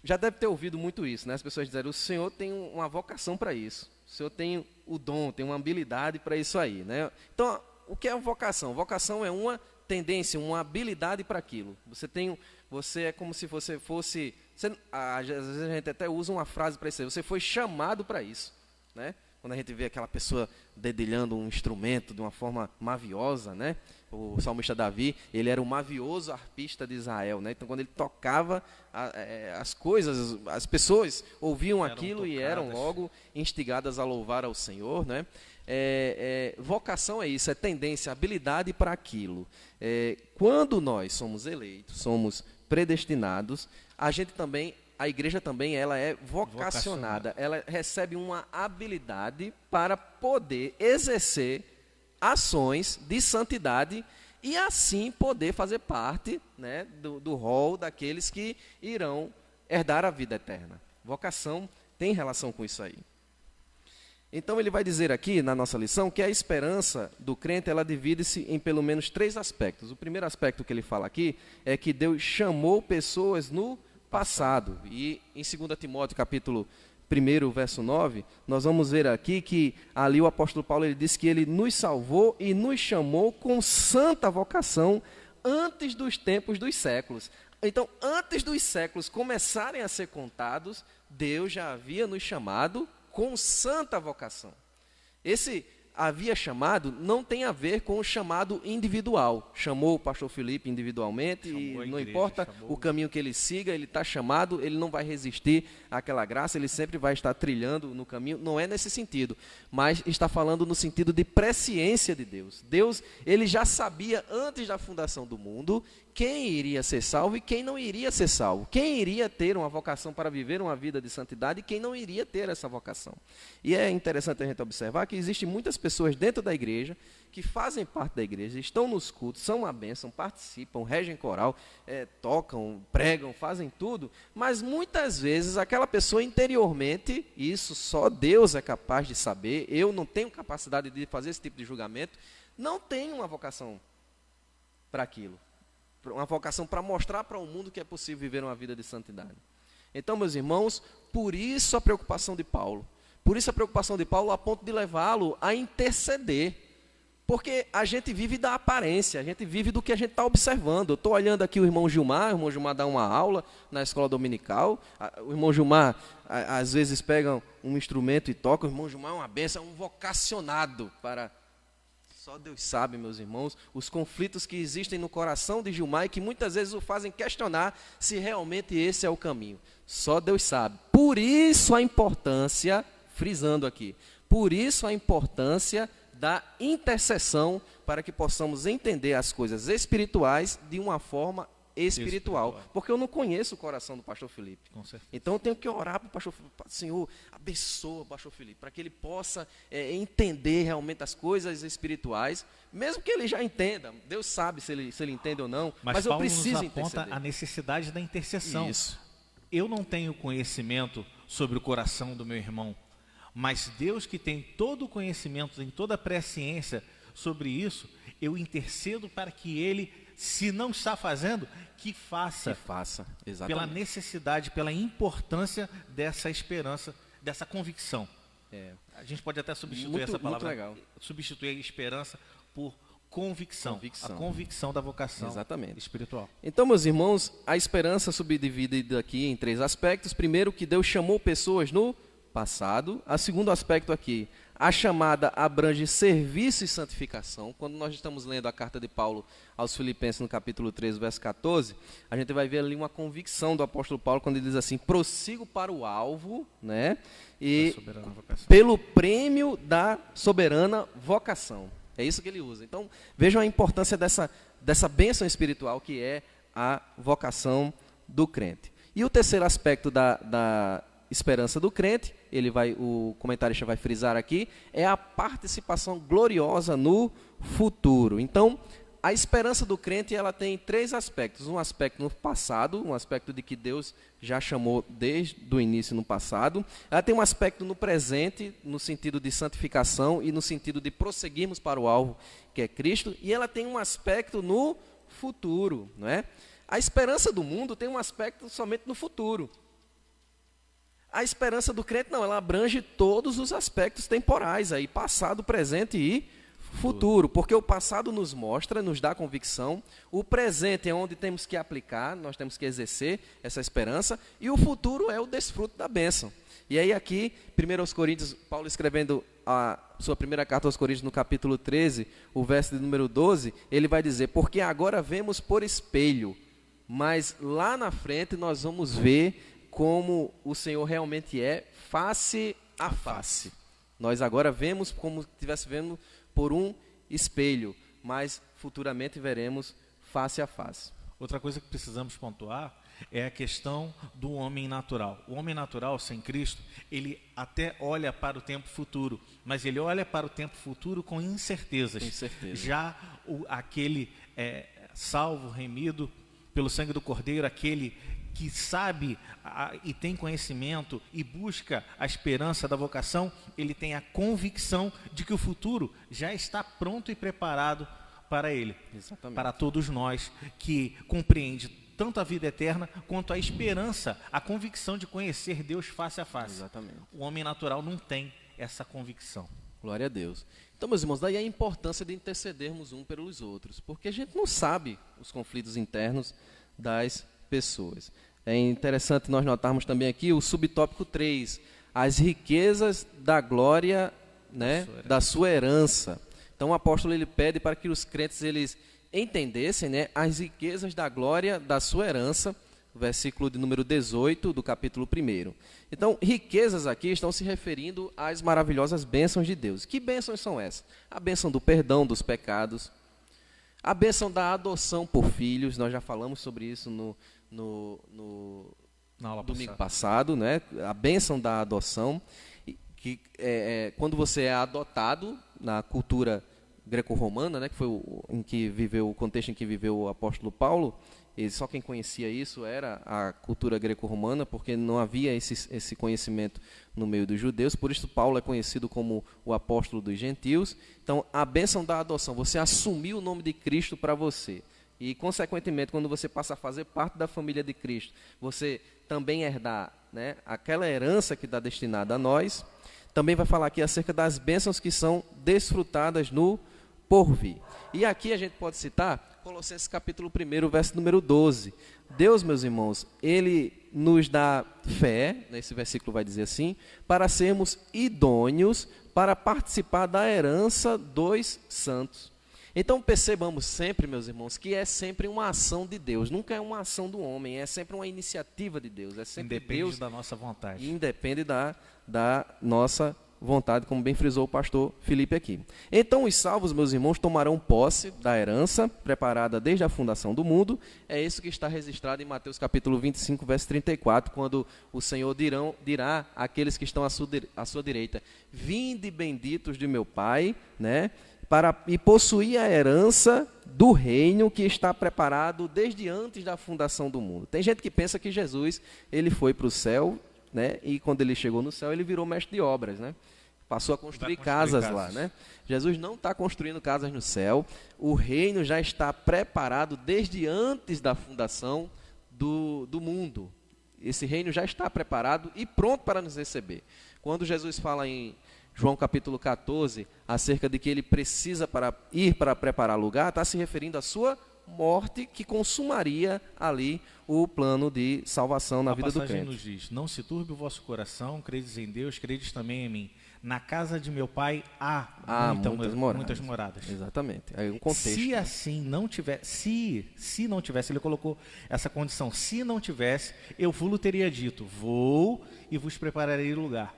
Já deve ter ouvido muito isso, né? As pessoas dizem, o Senhor tem uma vocação para isso. O Senhor tem o dom, tem uma habilidade para isso aí, né? Então, o que é vocação? Vocação é uma tendência, uma habilidade para aquilo. Você é como se você fosse... às vezes a gente até usa uma frase para isso aí. Você foi chamado para isso, né? Quando a gente vê aquela pessoa dedilhando um instrumento de uma forma maviosa, né? O salmista Davi, ele era o mavioso arpista de Israel, né? Então, quando ele tocava as coisas, as pessoas ouviam aquilo e eram logo instigadas a louvar ao Senhor, né? Vocação é isso, é tendência, habilidade para aquilo. Quando nós somos eleitos, somos predestinados, a igreja também ela é vocacionada, ela recebe uma habilidade para poder exercer ações de santidade e assim poder fazer parte, né, do rol daqueles que irão herdar a vida eterna. Vocação tem relação com isso aí. Então ele vai dizer aqui na nossa lição que a esperança do crente ela divide-se em pelo menos 3 aspectos. O primeiro aspecto que ele fala aqui é que Deus chamou pessoas no passado. E em 2 Timóteo capítulo 1, verso 9, nós vamos ver aqui que ali o apóstolo Paulo ele diz que ele nos salvou e nos chamou com santa vocação antes dos tempos dos séculos. Então, antes dos séculos começarem a ser contados, Deus já havia nos chamado com santa vocação. Esse havia chamado não tem a ver com o chamado individual. Chamou o pastor Felipe individualmente e não importa o caminho que ele siga, ele está chamado, ele não vai resistir àquela graça, ele sempre vai estar trilhando no caminho. Não é nesse sentido, mas está falando no sentido de presciência de Deus. Deus, ele já sabia antes da fundação do mundo quem iria ser salvo e quem não iria ser salvo. Quem iria ter uma vocação para viver uma vida de santidade e quem não iria ter essa vocação. E é interessante a gente observar que existem muitas pessoas dentro da igreja que fazem parte da igreja, estão nos cultos, são uma bênção, participam, regem coral, tocam, pregam, fazem tudo, mas muitas vezes aquela pessoa interiormente, isso só Deus é capaz de saber, eu não tenho capacidade de fazer esse tipo de julgamento, não tem uma vocação para aquilo. Uma vocação para mostrar para o mundo que é possível viver uma vida de santidade. Então, meus irmãos, por isso a preocupação de Paulo. Por isso a preocupação de Paulo a ponto de levá-lo a interceder. Porque a gente vive da aparência, a gente vive do que a gente está observando. Eu estou olhando aqui o irmão Gilmar dá uma aula na escola dominical. O irmão Gilmar, às vezes, pega um instrumento e toca. O irmão Gilmar é uma benção, é um vocacionado para... Só Deus sabe, meus irmãos, os conflitos que existem no coração de Gilmar e que muitas vezes o fazem questionar se realmente esse é o caminho. Só Deus sabe. Por isso a importância, frisando aqui, por isso a importância da intercessão para que possamos entender as coisas espirituais de uma forma espiritual. Porque eu não conheço o coração do pastor Felipe. Com certeza. Então eu tenho que orar para o pastor Felipe. Senhor, abençoa o pastor Felipe, para que ele possa entender realmente as coisas espirituais, mesmo que ele já entenda. Deus sabe se ele entende ou não, mas eu preciso nos aponta interceder. a necessidade da intercessão. Isso. Eu não tenho conhecimento sobre o coração do meu irmão, mas Deus, que tem todo o conhecimento, tem toda a presciência sobre isso, eu intercedo para que ele, se não está fazendo, que faça. Que faça, exatamente. Pela necessidade, pela importância dessa esperança, dessa convicção. A gente pode até substituir essa palavra, muito legal. substituir a esperança por convicção. A convicção da vocação Exatamente. espiritual. Então, meus irmãos, a esperança subdividida aqui em 3 aspectos. Primeiro, que Deus chamou pessoas no passado. O segundo aspecto aqui, a chamada abrange serviço e santificação. Quando nós estamos lendo a carta de Paulo aos Filipenses no capítulo 3, verso 14, a gente vai ver ali uma convicção do apóstolo Paulo quando ele diz assim: prossigo para o alvo, né? E pelo prêmio da soberana vocação. É isso que ele usa. Então, vejam a importância dessa bênção espiritual que é a vocação do crente. E o terceiro aspecto da esperança do crente, o comentarista vai frisar aqui, é a participação gloriosa no futuro. Então, a esperança do crente, ela tem 3 aspectos. Um aspecto no passado, um aspecto de que Deus já chamou desde o início no passado. Ela tem um aspecto no presente, no sentido de santificação e no sentido de prosseguirmos para o alvo, que é Cristo. E ela tem um aspecto no futuro, não é? A esperança do mundo tem um aspecto somente no futuro. A esperança do crente, não, ela abrange todos os aspectos temporais, aí, passado, presente e futuro, porque o passado nos mostra, nos dá convicção, o presente é onde temos que aplicar, nós temos que exercer essa esperança, e o futuro é o desfruto da bênção. E aí aqui, 1 Coríntios, Paulo escrevendo a sua primeira carta aos Coríntios no capítulo 13, o verso de número 12, ele vai dizer: porque agora vemos por espelho, mas lá na frente nós vamos ver como o Senhor realmente é, face a face. Nós agora vemos como se estivesse vendo por um espelho, mas futuramente veremos face a face. Outra coisa que precisamos pontuar é a questão do homem natural. O homem natural, sem Cristo, ele até olha para o tempo futuro, mas ele olha para o tempo futuro com incertezas. Com certeza. Já aquele salvo, remido pelo sangue do Cordeiro, aquele que sabe e tem conhecimento e busca a esperança da vocação, ele tem a convicção de que o futuro já está pronto e preparado para ele. Exatamente. Para todos nós que compreende tanto a vida eterna quanto a esperança, a convicção de conhecer Deus face a face. Exatamente. O homem natural não tem essa convicção. Glória a Deus. Então, meus irmãos, daí a importância de intercedermos um pelos outros, porque a gente não sabe os conflitos internos das pessoas. É interessante nós notarmos também aqui o subtópico 3, as riquezas da glória, né, da sua herança. Então o apóstolo ele pede para que os crentes eles entendessem, né, as riquezas da glória da sua herança, versículo de número 18 do capítulo 1. Então, riquezas aqui estão se referindo às maravilhosas bênçãos de Deus. Que bênçãos são essas? A bênção do perdão dos pecados, a bênção da adoção por filhos, nós já falamos sobre isso no domingo passado, né? A bênção da adoção, que quando você é adotado na cultura greco-romana, né? Que foi o contexto em que viveu o apóstolo Paulo. E só quem conhecia isso era a cultura greco-romana, porque não havia esse conhecimento no meio dos judeus. Por isso Paulo é conhecido como o apóstolo dos gentios. Então, a bênção da adoção, você assumiu o nome de Cristo para você. E, consequentemente, quando você passa a fazer parte da família de Cristo, você também herdar, né, aquela herança que está destinada a nós. também vai falar aqui acerca das bênçãos que são desfrutadas no porvir. E aqui a gente pode citar Colossenses capítulo 1, verso número 12. Deus, meus irmãos, Ele nos dá fé, nesse versículo vai dizer assim, para sermos idôneos para participar da herança dos santos. Então percebamos sempre, meus irmãos, que é sempre uma ação de Deus, nunca é uma ação do homem, é sempre uma iniciativa de Deus. É sempre Independe Deus, da nossa vontade. independe da nossa vontade, como bem frisou o pastor Felipe aqui. Então os salvos, meus irmãos, tomarão posse da herança preparada desde a fundação do mundo. É isso que está registrado em Mateus capítulo 25, verso 34, quando o Senhor dirá àqueles que estão à sua direita: vinde benditos de meu Pai, né, e possuir a herança do reino que está preparado desde antes da fundação do mundo. Tem gente que pensa que Jesus, ele foi para o céu, né, e quando ele chegou no céu, ele virou mestre de obras, né? Passou a construir casas lá, né? Jesus não está construindo casas no céu. O reino já está preparado desde antes da fundação do mundo. Esse reino já está preparado e pronto para nos receber. Quando Jesus fala em João capítulo 14, acerca de que ele precisa ir para preparar lugar, está se referindo à sua morte, que consumaria ali o plano de salvação na vida do crente. A passagem nos diz: não se turbe o vosso coração, credes em Deus, credes também em mim. Na casa de meu Pai há muitas moradas. Exatamente. Aí um contexto. Se assim não tivesse, se não tivesse, ele colocou essa condição, se não tivesse, eu vos teria dito, vou e vos prepararei lugar.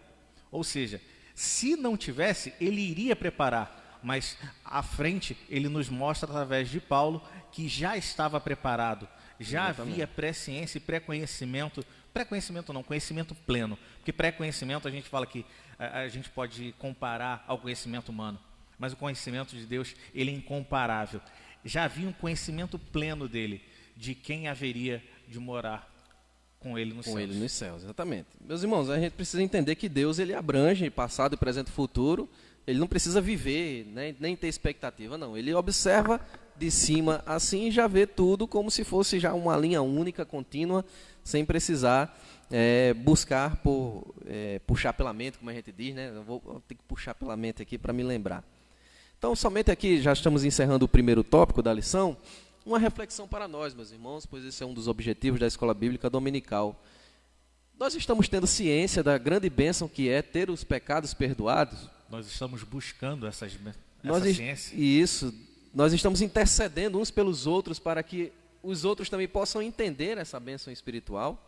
Ou seja, se não tivesse, ele iria preparar, mas à frente ele nos mostra através de Paulo que já estava preparado, já havia presciência e pré-conhecimento, conhecimento pleno, porque pré-conhecimento a gente fala que a gente pode comparar ao conhecimento humano, mas o conhecimento de Deus, ele é incomparável. Já havia um conhecimento pleno dele, de quem haveria de morar com ele nos céus. Com ele nos céus, exatamente. Meus irmãos, a gente precisa entender que Deus, ele abrange passado, presente e futuro. Ele não precisa viver, né, nem ter expectativa, não. Ele observa de cima assim e já vê tudo como se fosse já uma linha única, contínua, sem precisar buscar puxar pela mente, como a gente diz, né? Eu vou ter que puxar pela mente aqui para me lembrar. Então, somente aqui, já estamos encerrando o primeiro tópico da lição, uma reflexão para nós, meus irmãos, pois esse é um dos objetivos da Escola Bíblica Dominical. Nós estamos tendo ciência da grande bênção que é ter os pecados perdoados. Nós estamos buscando essa ciência. E isso, nós estamos intercedendo uns pelos outros para que os outros também possam entender essa bênção espiritual.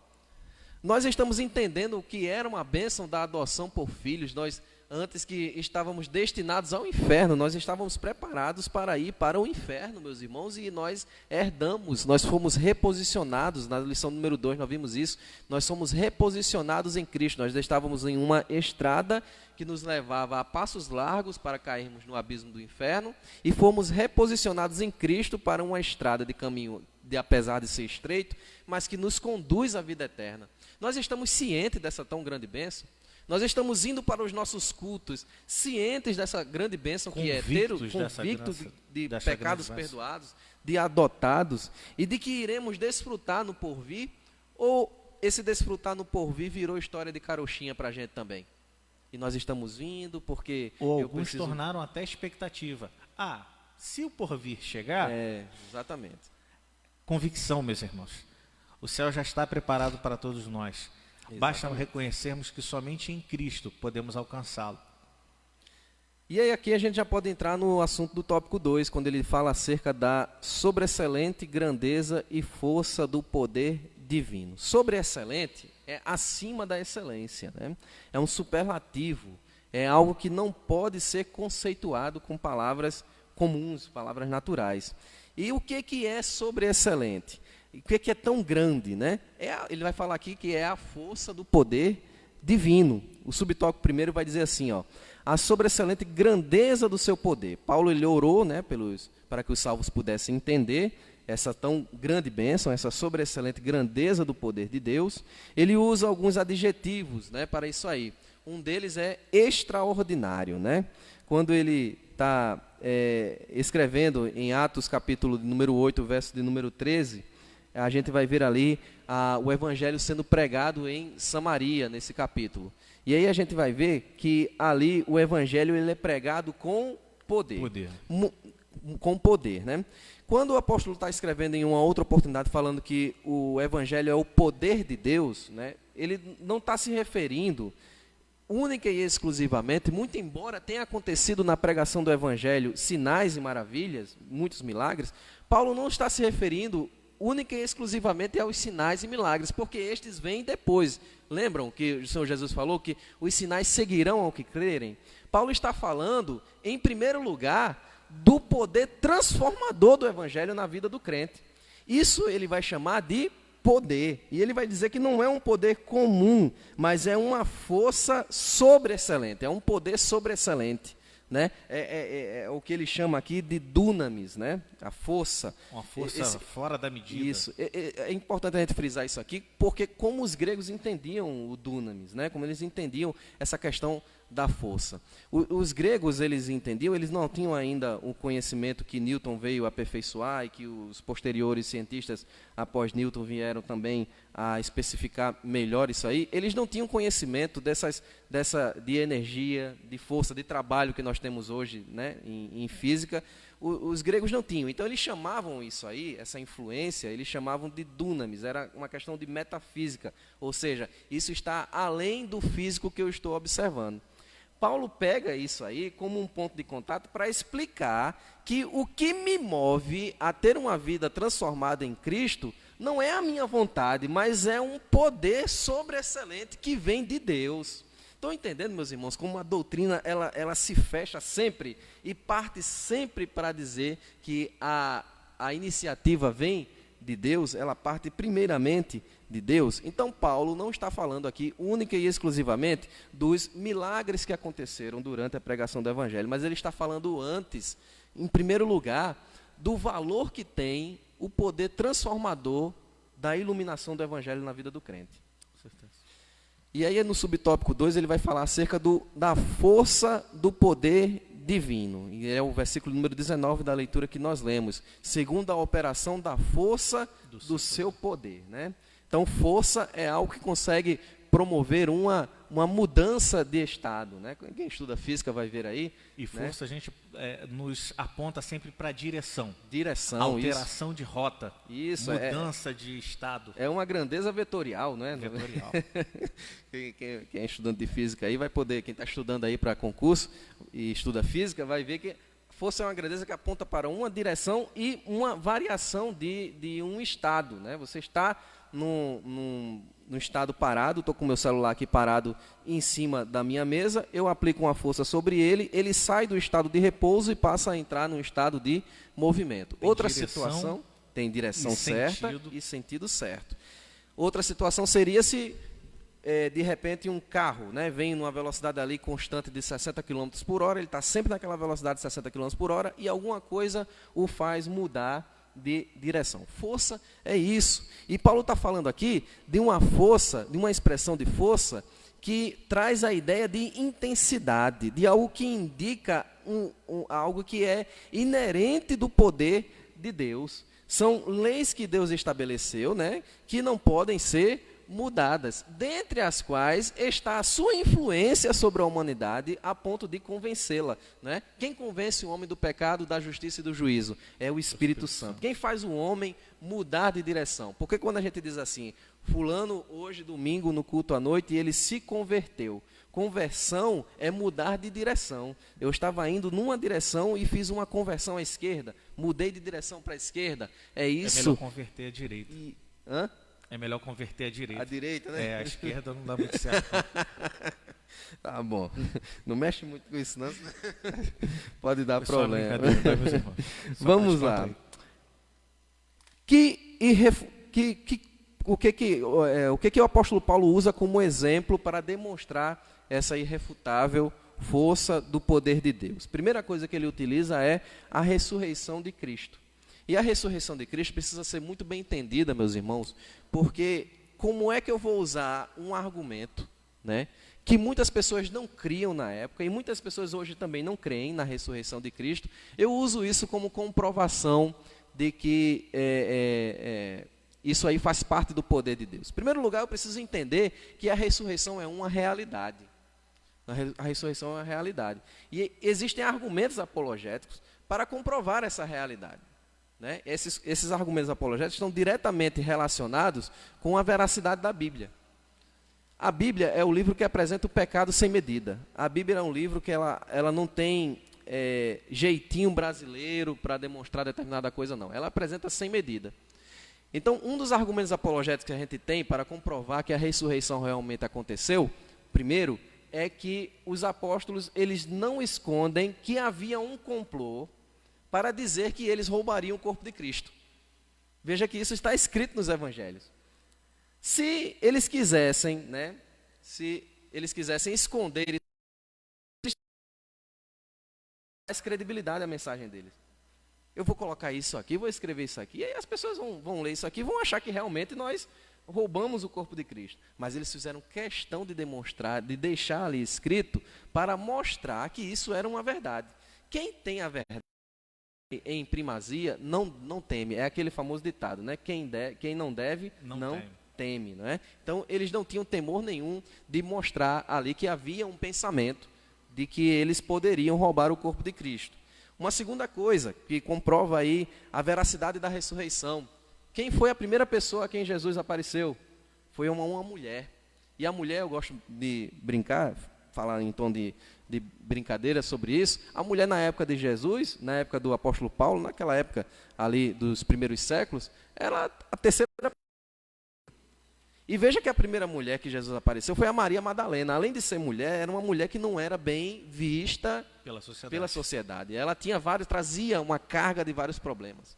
Nós estamos entendendo o que era uma bênção da adoção por filhos. Nós, antes que estávamos destinados ao inferno, nós estávamos preparados para ir para o inferno, meus irmãos, e nós herdamos, nós fomos reposicionados, na lição número 2 nós vimos isso, nós somos reposicionados em Cristo. Nós estávamos em uma estrada que nos levava a passos largos para cairmos no abismo do inferno, e fomos reposicionados em Cristo para uma estrada de caminho, apesar de ser estreito, mas que nos conduz à vida eterna. Nós estamos cientes dessa tão grande bênção. Nós estamos indo para os nossos cultos, cientes dessa grande bênção que é ter o convicto de pecados perdoados, de adotados, e de que iremos desfrutar no porvir, ou esse desfrutar no porvir virou história de carochinha para a gente também? E nós estamos vindo porque... Ou alguns tornaram até expectativa. Se o porvir chegar... Exatamente. Convicção, meus irmãos. O céu já está preparado para todos nós. Exatamente. Basta reconhecermos que somente em Cristo podemos alcançá-lo. E aí aqui a gente já pode entrar no assunto do tópico 2, quando ele fala acerca da sobreexcelente grandeza e força do poder divino. Sobreexcelente é acima da excelência, né? É um superlativo, é algo que não pode ser conceituado com palavras comuns, palavras naturais. E o que é sobreexcelente? O que é tão grande, né? Ele vai falar aqui que é a força do poder divino. O subtópico primeiro vai dizer assim, ó, a sobreexcelente grandeza do seu poder. Paulo, ele orou, né, para que os salvos pudessem entender essa tão grande bênção, essa sobreexcelente grandeza do poder de Deus. Ele usa alguns adjetivos, né, para isso aí. Um deles é extraordinário, né? Quando ele está escrevendo em Atos capítulo número 8, verso de número 13, a gente vai ver ali o evangelho sendo pregado em Samaria, nesse capítulo. E aí a gente vai ver que ali o evangelho ele é pregado com poder. Com poder, né? Quando o apóstolo está escrevendo em uma outra oportunidade, falando que o evangelho é o poder de Deus, né? Ele não está se referindo única e exclusivamente, muito embora tenha acontecido na pregação do evangelho sinais e maravilhas, muitos milagres, Paulo não está se referindo única e exclusivamente aos sinais e milagres, porque estes vêm depois. Lembram que o Senhor Jesus falou que os sinais seguirão ao que crerem? Paulo está falando, em primeiro lugar, do poder transformador do evangelho na vida do crente. Isso ele vai chamar de poder, e ele vai dizer que não é um poder comum, mas é uma força sobreexcelente, é um poder sobreexcelente, né? É o que ele chama aqui de dunamis, né? A força. Uma força fora da medida. Isso. É importante a gente frisar isso aqui, porque como os gregos entendiam o dunamis, né? Como eles entendiam essa questão da força. Os gregos, eles entendiam, eles não tinham ainda o conhecimento que Newton veio aperfeiçoar e que os posteriores cientistas após Newton vieram também a especificar melhor isso aí. Eles não tinham conhecimento de energia, de força, de trabalho que nós temos hoje, né, em física. Os gregos não tinham. Então eles chamavam isso aí, essa influência, eles chamavam de dunamis, era uma questão de metafísica, ou seja, isso está além do físico que eu estou observando. Paulo pega isso aí como um ponto de contato para explicar que o que me move a ter uma vida transformada em Cristo não é a minha vontade, mas é um poder sobreexcelente que vem de Deus. Estão entendendo, meus irmãos, como a doutrina ela se fecha sempre e parte sempre para dizer que a iniciativa vem de Deus, ela parte primeiramente de Deus. Então Paulo não está falando aqui única e exclusivamente dos milagres que aconteceram durante a pregação do evangelho, mas ele está falando antes, em primeiro lugar, do valor que tem o poder transformador da iluminação do evangelho na vida do crente. Com certeza. E aí no subtópico 2 ele vai falar acerca da força do poder divino. E é o versículo número 19 da leitura que nós lemos. Segundo a operação da força do seu poder, né? Então, força é algo que consegue promover uma mudança de estado, né? Quem estuda física vai ver aí. E força, né? A gente nos aponta sempre para direção. Direção, alteração de rota. Isso, mudança de estado. É uma grandeza vetorial, não é? Vetorial. Quem é estudante de física aí vai poder, quem está estudando aí para concurso e estuda física, vai ver que força é uma grandeza que aponta para uma direção e uma variação de um estado, né? Você está no estado parado, estou com o meu celular aqui parado em cima da minha mesa, eu aplico uma força sobre ele, ele sai do estado de repouso e passa a entrar no estado de movimento. Outra situação, tem direção certa e sentido certo. Outra situação seria se, de repente, um carro, né, vem numa velocidade ali constante de 60 km por hora, ele está sempre naquela velocidade de 60 km por hora e alguma coisa o faz mudar de direção. Força é isso. E Paulo está falando aqui de uma força, de uma expressão de força que traz a ideia de intensidade, de algo que indica algo que é inerente do poder de Deus. São leis que Deus estabeleceu, né, que não podem ser mudadas, dentre as quais está a sua influência sobre a humanidade a ponto de convencê-la, né? Quem convence o homem do pecado, da justiça e do juízo? É o Espírito Santo. Quem faz o homem mudar de direção? Porque quando a gente diz assim, fulano hoje domingo no culto à noite ele se converteu. Conversão é mudar de direção. Eu estava indo numa direção e fiz uma conversão à esquerda, mudei de direção para a esquerda. É isso. É melhor converter à direita. Hã? É melhor converter à direita. À direita, né? A esquerda não dá muito certo. Tá bom. Não mexe muito com isso, não. Pode dar problema. Vamos lá. O que o apóstolo Paulo usa como exemplo para demonstrar essa irrefutável força do poder de Deus? Primeira coisa que ele utiliza é a ressurreição de Cristo. E a ressurreição de Cristo precisa ser muito bem entendida, meus irmãos, porque como é que eu vou usar um argumento, né, que muitas pessoas não criam na época, e muitas pessoas hoje também não creem na ressurreição de Cristo, eu uso isso como comprovação de que isso aí faz parte do poder de Deus? Em primeiro lugar, eu preciso entender que a ressurreição é uma realidade. A ressurreição é uma realidade. E existem argumentos apologéticos para comprovar essa realidade. Né? Esses argumentos apologéticos estão diretamente relacionados com a veracidade da Bíblia. A Bíblia é o livro que apresenta o pecado sem medida. A Bíblia é um livro que ela não tem jeitinho brasileiro para demonstrar determinada coisa, não. Ela apresenta sem medida. Então, um dos argumentos apologéticos que a gente tem para comprovar que a ressurreição realmente aconteceu, primeiro, é que os apóstolos eles não escondem que havia um complô para dizer que eles roubariam o corpo de Cristo. Veja que isso está escrito nos evangelhos. Se eles quisessem, né, esconder, mais credibilidade à mensagem deles. Eu vou colocar isso aqui, vou escrever isso aqui, e aí as pessoas vão ler isso aqui e vão achar que realmente nós roubamos o corpo de Cristo. Mas eles fizeram questão de demonstrar, de deixar ali escrito, para mostrar que isso era uma verdade. Quem tem a verdade em primazia, não teme. É aquele famoso ditado, né? Quem não deve, não teme. Não é? Então, eles não tinham temor nenhum de mostrar ali que havia um pensamento de que eles poderiam roubar o corpo de Cristo. Uma segunda coisa que comprova aí a veracidade da ressurreição. Quem foi a primeira pessoa a quem Jesus apareceu? Foi uma mulher. E a mulher, eu gosto de brincar, falar em tom de brincadeira sobre isso. A mulher na época de Jesus, na época do apóstolo Paulo, naquela época ali dos primeiros séculos, era a terceira. E veja que a primeira mulher que Jesus apareceu foi a Maria Madalena. Além de ser mulher, era uma mulher que não era bem vista pela sociedade. Ela trazia uma carga de vários problemas.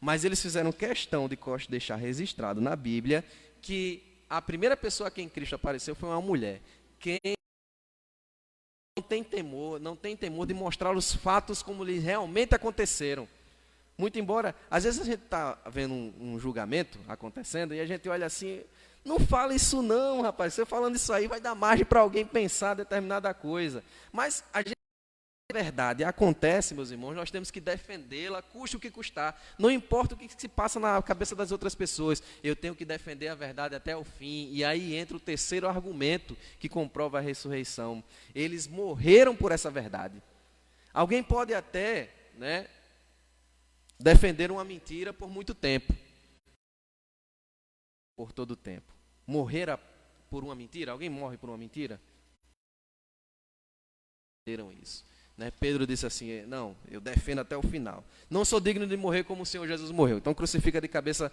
Mas eles fizeram questão de deixar registrado na Bíblia que a primeira pessoa a quem Cristo apareceu foi uma mulher. Quem não tem temor de mostrar os fatos como eles realmente aconteceram. Muito embora, às vezes a gente está vendo um julgamento acontecendo e a gente olha assim, não fala isso não, rapaz, você falando isso aí vai dar margem para alguém pensar determinada coisa. Mas a verdade acontece, meus irmãos, nós temos que defendê-la, custe o que custar. Não importa o que se passa na cabeça das outras pessoas, eu tenho que defender a verdade até o fim. E aí entra o terceiro argumento que comprova a ressurreição. Eles morreram por essa verdade. Alguém pode até, né, defender uma mentira por muito tempo. Por todo o tempo. Morrer por uma mentira? Alguém morre por uma mentira? Entenderam isso. Né? Pedro disse assim, não, eu defendo até o final. Não sou digno de morrer como o Senhor Jesus morreu. Então crucifica de cabeça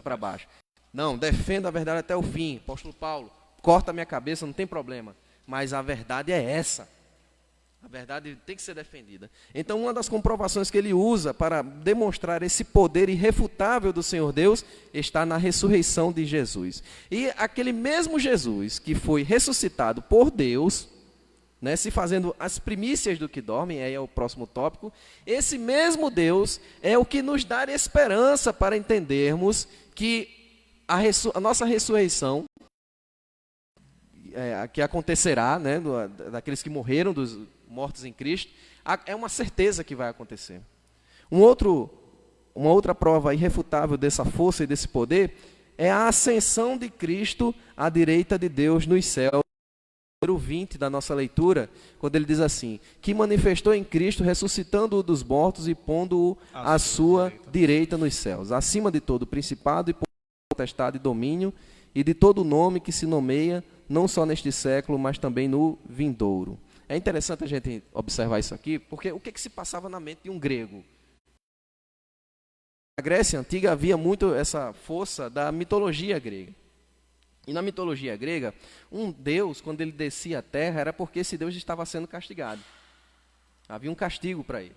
para baixo. Não, defendo a verdade até o fim. Apóstolo Paulo, corta a minha cabeça, não tem problema. Mas a verdade é essa. A verdade tem que ser defendida. Então, uma das comprovações que ele usa para demonstrar esse poder irrefutável do Senhor Deus está na ressurreição de Jesus. E aquele mesmo Jesus que foi ressuscitado por Deus, né, se fazendo as primícias do que dormem, aí é o próximo tópico, esse mesmo Deus é o que nos dá esperança para entendermos que a nossa ressurreição, que acontecerá, né, daqueles que morreram, dos mortos em Cristo, é uma certeza que vai acontecer. Uma outra prova irrefutável dessa força e desse poder é a ascensão de Cristo à direita de Deus nos céus. Número 20 da nossa leitura, quando ele diz assim, que manifestou em Cristo, ressuscitando-o dos mortos e pondo-o à sua direita nos céus, acima de todo principado e potestade e domínio, e de todo nome que se nomeia, não só neste século, mas também no vindouro. É interessante a gente observar isso aqui, porque o que se passava na mente de um grego? Na Grécia Antiga havia muito essa força da mitologia grega. E na mitologia grega, um deus, quando ele descia à terra, era porque esse deus estava sendo castigado. Havia um castigo para ele.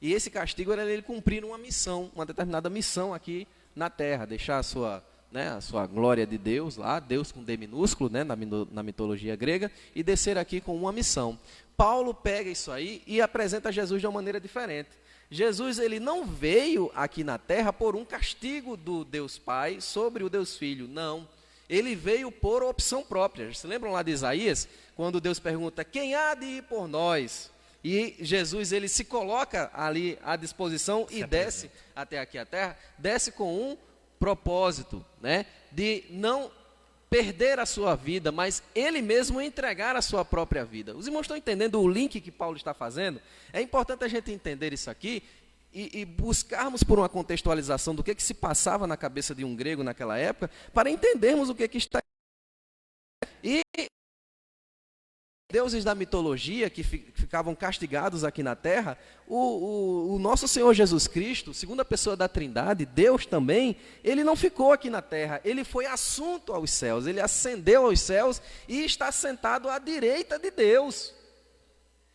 E esse castigo era ele cumprir uma missão, uma determinada missão aqui na terra, deixar a sua glória de Deus lá, Deus com D minúsculo, né, na mitologia grega, e descer aqui com uma missão. Paulo pega isso aí e apresenta Jesus de uma maneira diferente. Jesus, ele não veio aqui na terra por um castigo do Deus Pai sobre o Deus Filho, não. Ele veio por opção própria. Vocês lembram lá de Isaías, quando Deus pergunta, quem há de ir por nós? E Jesus, ele se coloca ali à disposição e desce até aqui a terra, desce com propósito, né, de não perder a sua vida, mas ele mesmo entregar a sua própria vida. Os irmãos estão entendendo o link que Paulo está fazendo? É importante a gente entender isso aqui e buscarmos por uma contextualização do que se passava na cabeça de um grego naquela época, para entendermos o que está. E deuses da mitologia que ficavam castigados aqui na terra, o nosso Senhor Jesus Cristo, segunda pessoa da Trindade, Deus também, ele não ficou aqui na terra, ele foi assunto aos céus, ele ascendeu aos céus e está sentado à direita de Deus.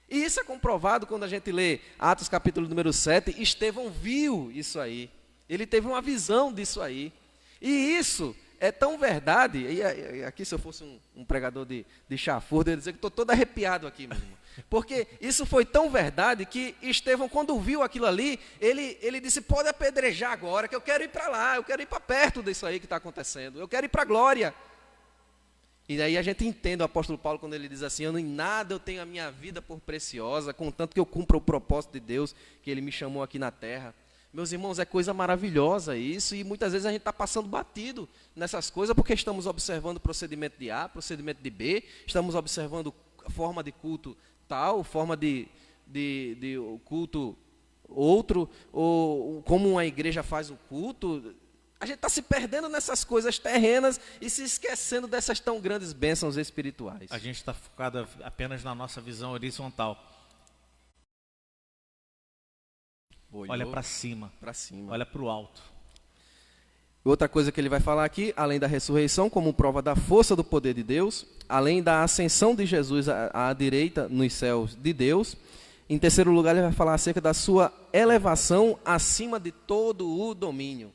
E isso é comprovado quando a gente lê Atos capítulo número 7, Estevão viu isso aí, ele teve uma visão disso aí, e isso é tão verdade, e aqui se eu fosse um pregador de chafurda, eu ia dizer que estou todo arrepiado aqui, meu irmão. Porque isso foi tão verdade que Estevão, quando viu aquilo ali, ele disse, pode apedrejar agora, que eu quero ir para lá, eu quero ir para perto disso aí que está acontecendo, eu quero ir para a glória. E daí a gente entende o apóstolo Paulo quando ele diz assim, em nada eu tenho a minha vida por preciosa, contanto que eu cumpra o propósito de Deus, que ele me chamou aqui na terra. Meus irmãos, é coisa maravilhosa isso, e muitas vezes a gente está passando batido nessas coisas, porque estamos observando o procedimento de A, procedimento de B, estamos observando forma de culto tal, forma de culto outro, ou como uma igreja faz o culto. A gente está se perdendo nessas coisas terrenas e se esquecendo dessas tão grandes bênçãos espirituais. A gente está focado apenas na nossa visão horizontal. Olha para cima, olha para o alto. Outra coisa que ele vai falar aqui, além da ressurreição, como prova da força do poder de Deus, além da ascensão de Jesus à direita nos céus de Deus, em terceiro lugar ele vai falar acerca da sua elevação acima de todo o domínio.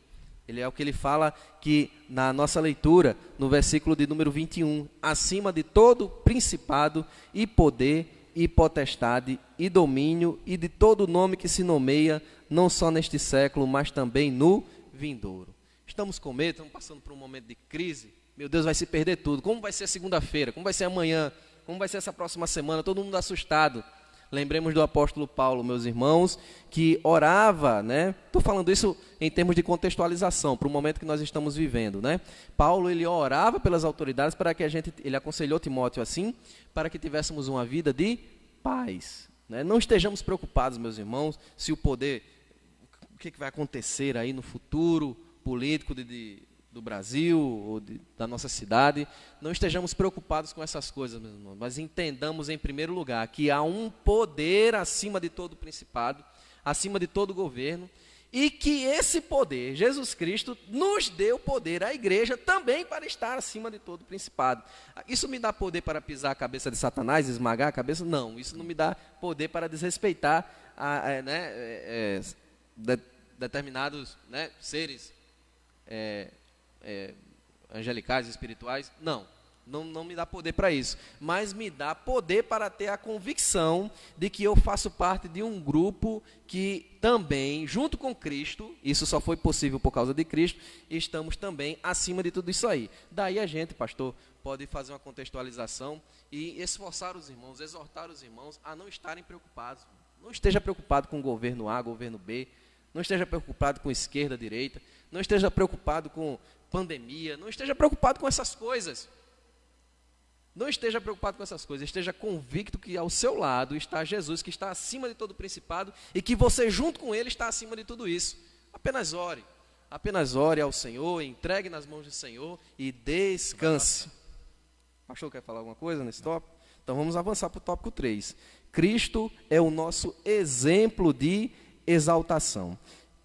Ele é o que ele fala que na nossa leitura, no versículo de número 21, acima de todo principado e poder e potestade, e domínio, e de todo nome que se nomeia, não só neste século, mas também no vindouro. Estamos com medo, estamos passando por um momento de crise, meu Deus, vai se perder tudo. Como vai ser segunda-feira? Como vai ser amanhã? Como vai ser essa próxima semana? Todo mundo assustado. Lembremos do apóstolo Paulo, meus irmãos, que orava, né? Estou falando isso em termos de contextualização, para o momento que nós estamos vivendo, né? Paulo, ele orava pelas autoridades para que ele aconselhou Timóteo assim, para que tivéssemos uma vida de paz, né? Não estejamos preocupados, meus irmãos, se o poder, o que vai acontecer aí no futuro político do Brasil ou da nossa cidade, não estejamos preocupados com essas coisas, meus irmãos, mas entendamos em primeiro lugar que há um poder acima de todo principado, acima de todo governo, e que esse poder, Jesus Cristo, nos deu poder, a igreja também, para estar acima de todo principado. Isso me dá poder para pisar a cabeça de Satanás, esmagar a cabeça? Não, isso não me dá poder para desrespeitar determinados, né, seres angelicais, espirituais, não me dá poder para isso, mas me dá poder para ter a convicção de que eu faço parte de um grupo que também, junto com Cristo, isso só foi possível por causa de Cristo, estamos também acima de tudo isso aí. Daí a gente, pastor, pode fazer uma contextualização e esforçar os irmãos, exortar os irmãos a não estarem preocupados. Não esteja preocupado com o governo A, governo B, não esteja preocupado com esquerda, direita, não esteja preocupado com pandemia, não esteja preocupado com essas coisas. Não esteja preocupado com essas coisas, esteja convicto que ao seu lado está Jesus, que está acima de todo principado e que você junto com ele está acima de tudo isso. Apenas ore ao Senhor, entregue nas mãos do Senhor e descanse. O pastor quer falar alguma coisa nesse tópico? Então vamos avançar para o tópico 3. Cristo é o nosso exemplo de exaltação.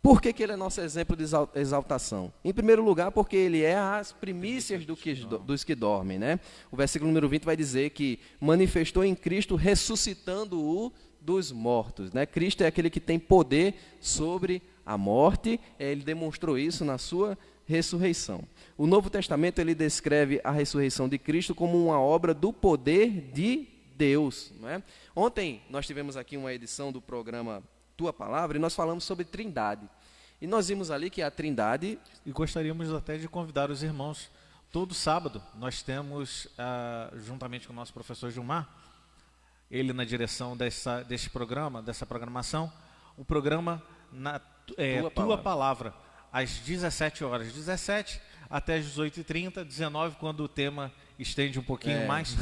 Por que ele é nosso exemplo de exaltação? Em primeiro lugar, porque ele é as primícias dos que dormem, né? O versículo número 20 vai dizer que manifestou em Cristo ressuscitando-o dos mortos, né? Cristo é aquele que tem poder sobre a morte, ele demonstrou isso na sua ressurreição. O Novo Testamento ele descreve a ressurreição de Cristo como uma obra do poder de Deus, não é? Ontem nós tivemos aqui uma edição do programa Tua Palavra, e nós falamos sobre Trindade. E nós vimos ali que a Trindade... E gostaríamos até de convidar os irmãos. Todo sábado nós temos, juntamente com o nosso professor Gilmar, ele na direção desse programa, dessa programação, o programa Tua Palavra. às 17 horas, 17 até às 18h30, 19 quando o tema estende um pouquinho mais.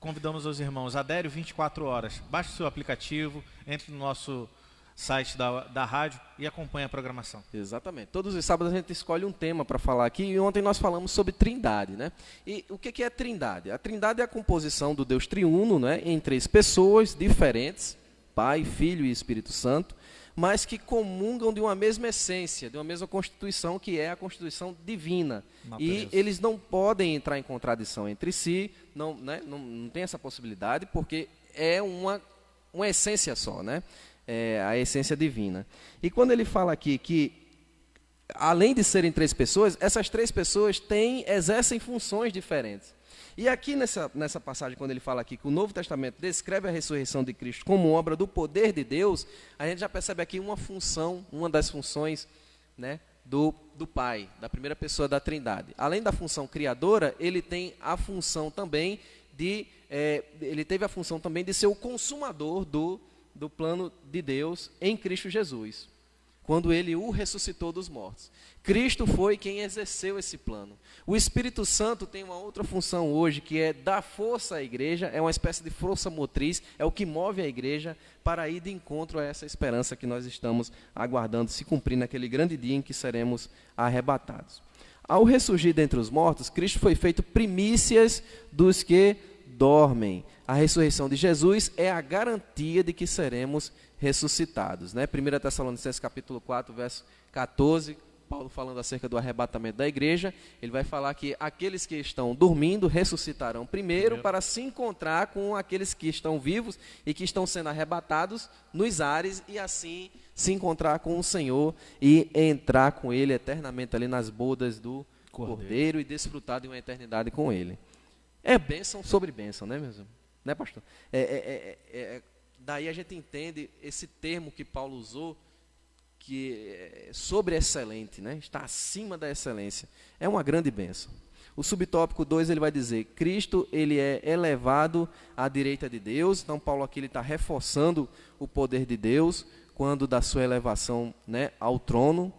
Convidamos os irmãos. Adério, 24 horas. Baixe o seu aplicativo, entre no nosso site da rádio e acompanhe a programação. Exatamente. Todos os sábados a gente escolhe um tema para falar aqui, e ontem nós falamos sobre trindade, né? E o que é trindade? A trindade é a composição do Deus triuno, né, em 3 pessoas diferentes, Pai, Filho e Espírito Santo, mas que comungam de uma mesma essência, de uma mesma constituição, que é a constituição divina. Natureza. E eles não podem entrar em contradição entre si, não tem essa possibilidade, porque é uma essência só, né? É a essência divina. E quando ele fala aqui que, além de serem 3 pessoas, essas 3 pessoas exercem funções diferentes. E aqui nessa passagem, quando ele fala aqui que o Novo Testamento descreve a ressurreição de Cristo como obra do poder de Deus, a gente já percebe aqui uma das funções, né, do Pai, da primeira pessoa da Trindade. Além da função criadora, ele tem a função também ele teve a função também de ser o consumador do plano de Deus em Cristo Jesus, quando ele o ressuscitou dos mortos. Cristo foi quem exerceu esse plano. O Espírito Santo tem uma outra função hoje, que é dar força à igreja, é uma espécie de força motriz, é o que move a igreja para ir de encontro a essa esperança que nós estamos aguardando se cumprir naquele grande dia em que seremos arrebatados. Ao ressurgir dentre os mortos, Cristo foi feito primícias dos que dormem. A ressurreição de Jesus é a garantia de que seremos ressuscitados, né? 1 Tessalonicenses capítulo 4, verso 14, Paulo falando acerca do arrebatamento da igreja, ele vai falar que aqueles que estão dormindo ressuscitarão primeiro para se encontrar com aqueles que estão vivos e que estão sendo arrebatados nos ares, e assim se encontrar com o Senhor e entrar com ele eternamente ali nas bodas do Cordeiro e desfrutar de uma eternidade com ele. É bênção sobre bênção, né, meus irmãos? Né, pastor? Daí a gente entende esse termo que Paulo usou, que é sobre excelente, né? Está acima da excelência. É uma grande bênção. O subtópico 2 ele vai dizer, Cristo ele é elevado à direita de Deus. Então Paulo aqui está reforçando o poder de Deus, quando da sua elevação, né, ao trono,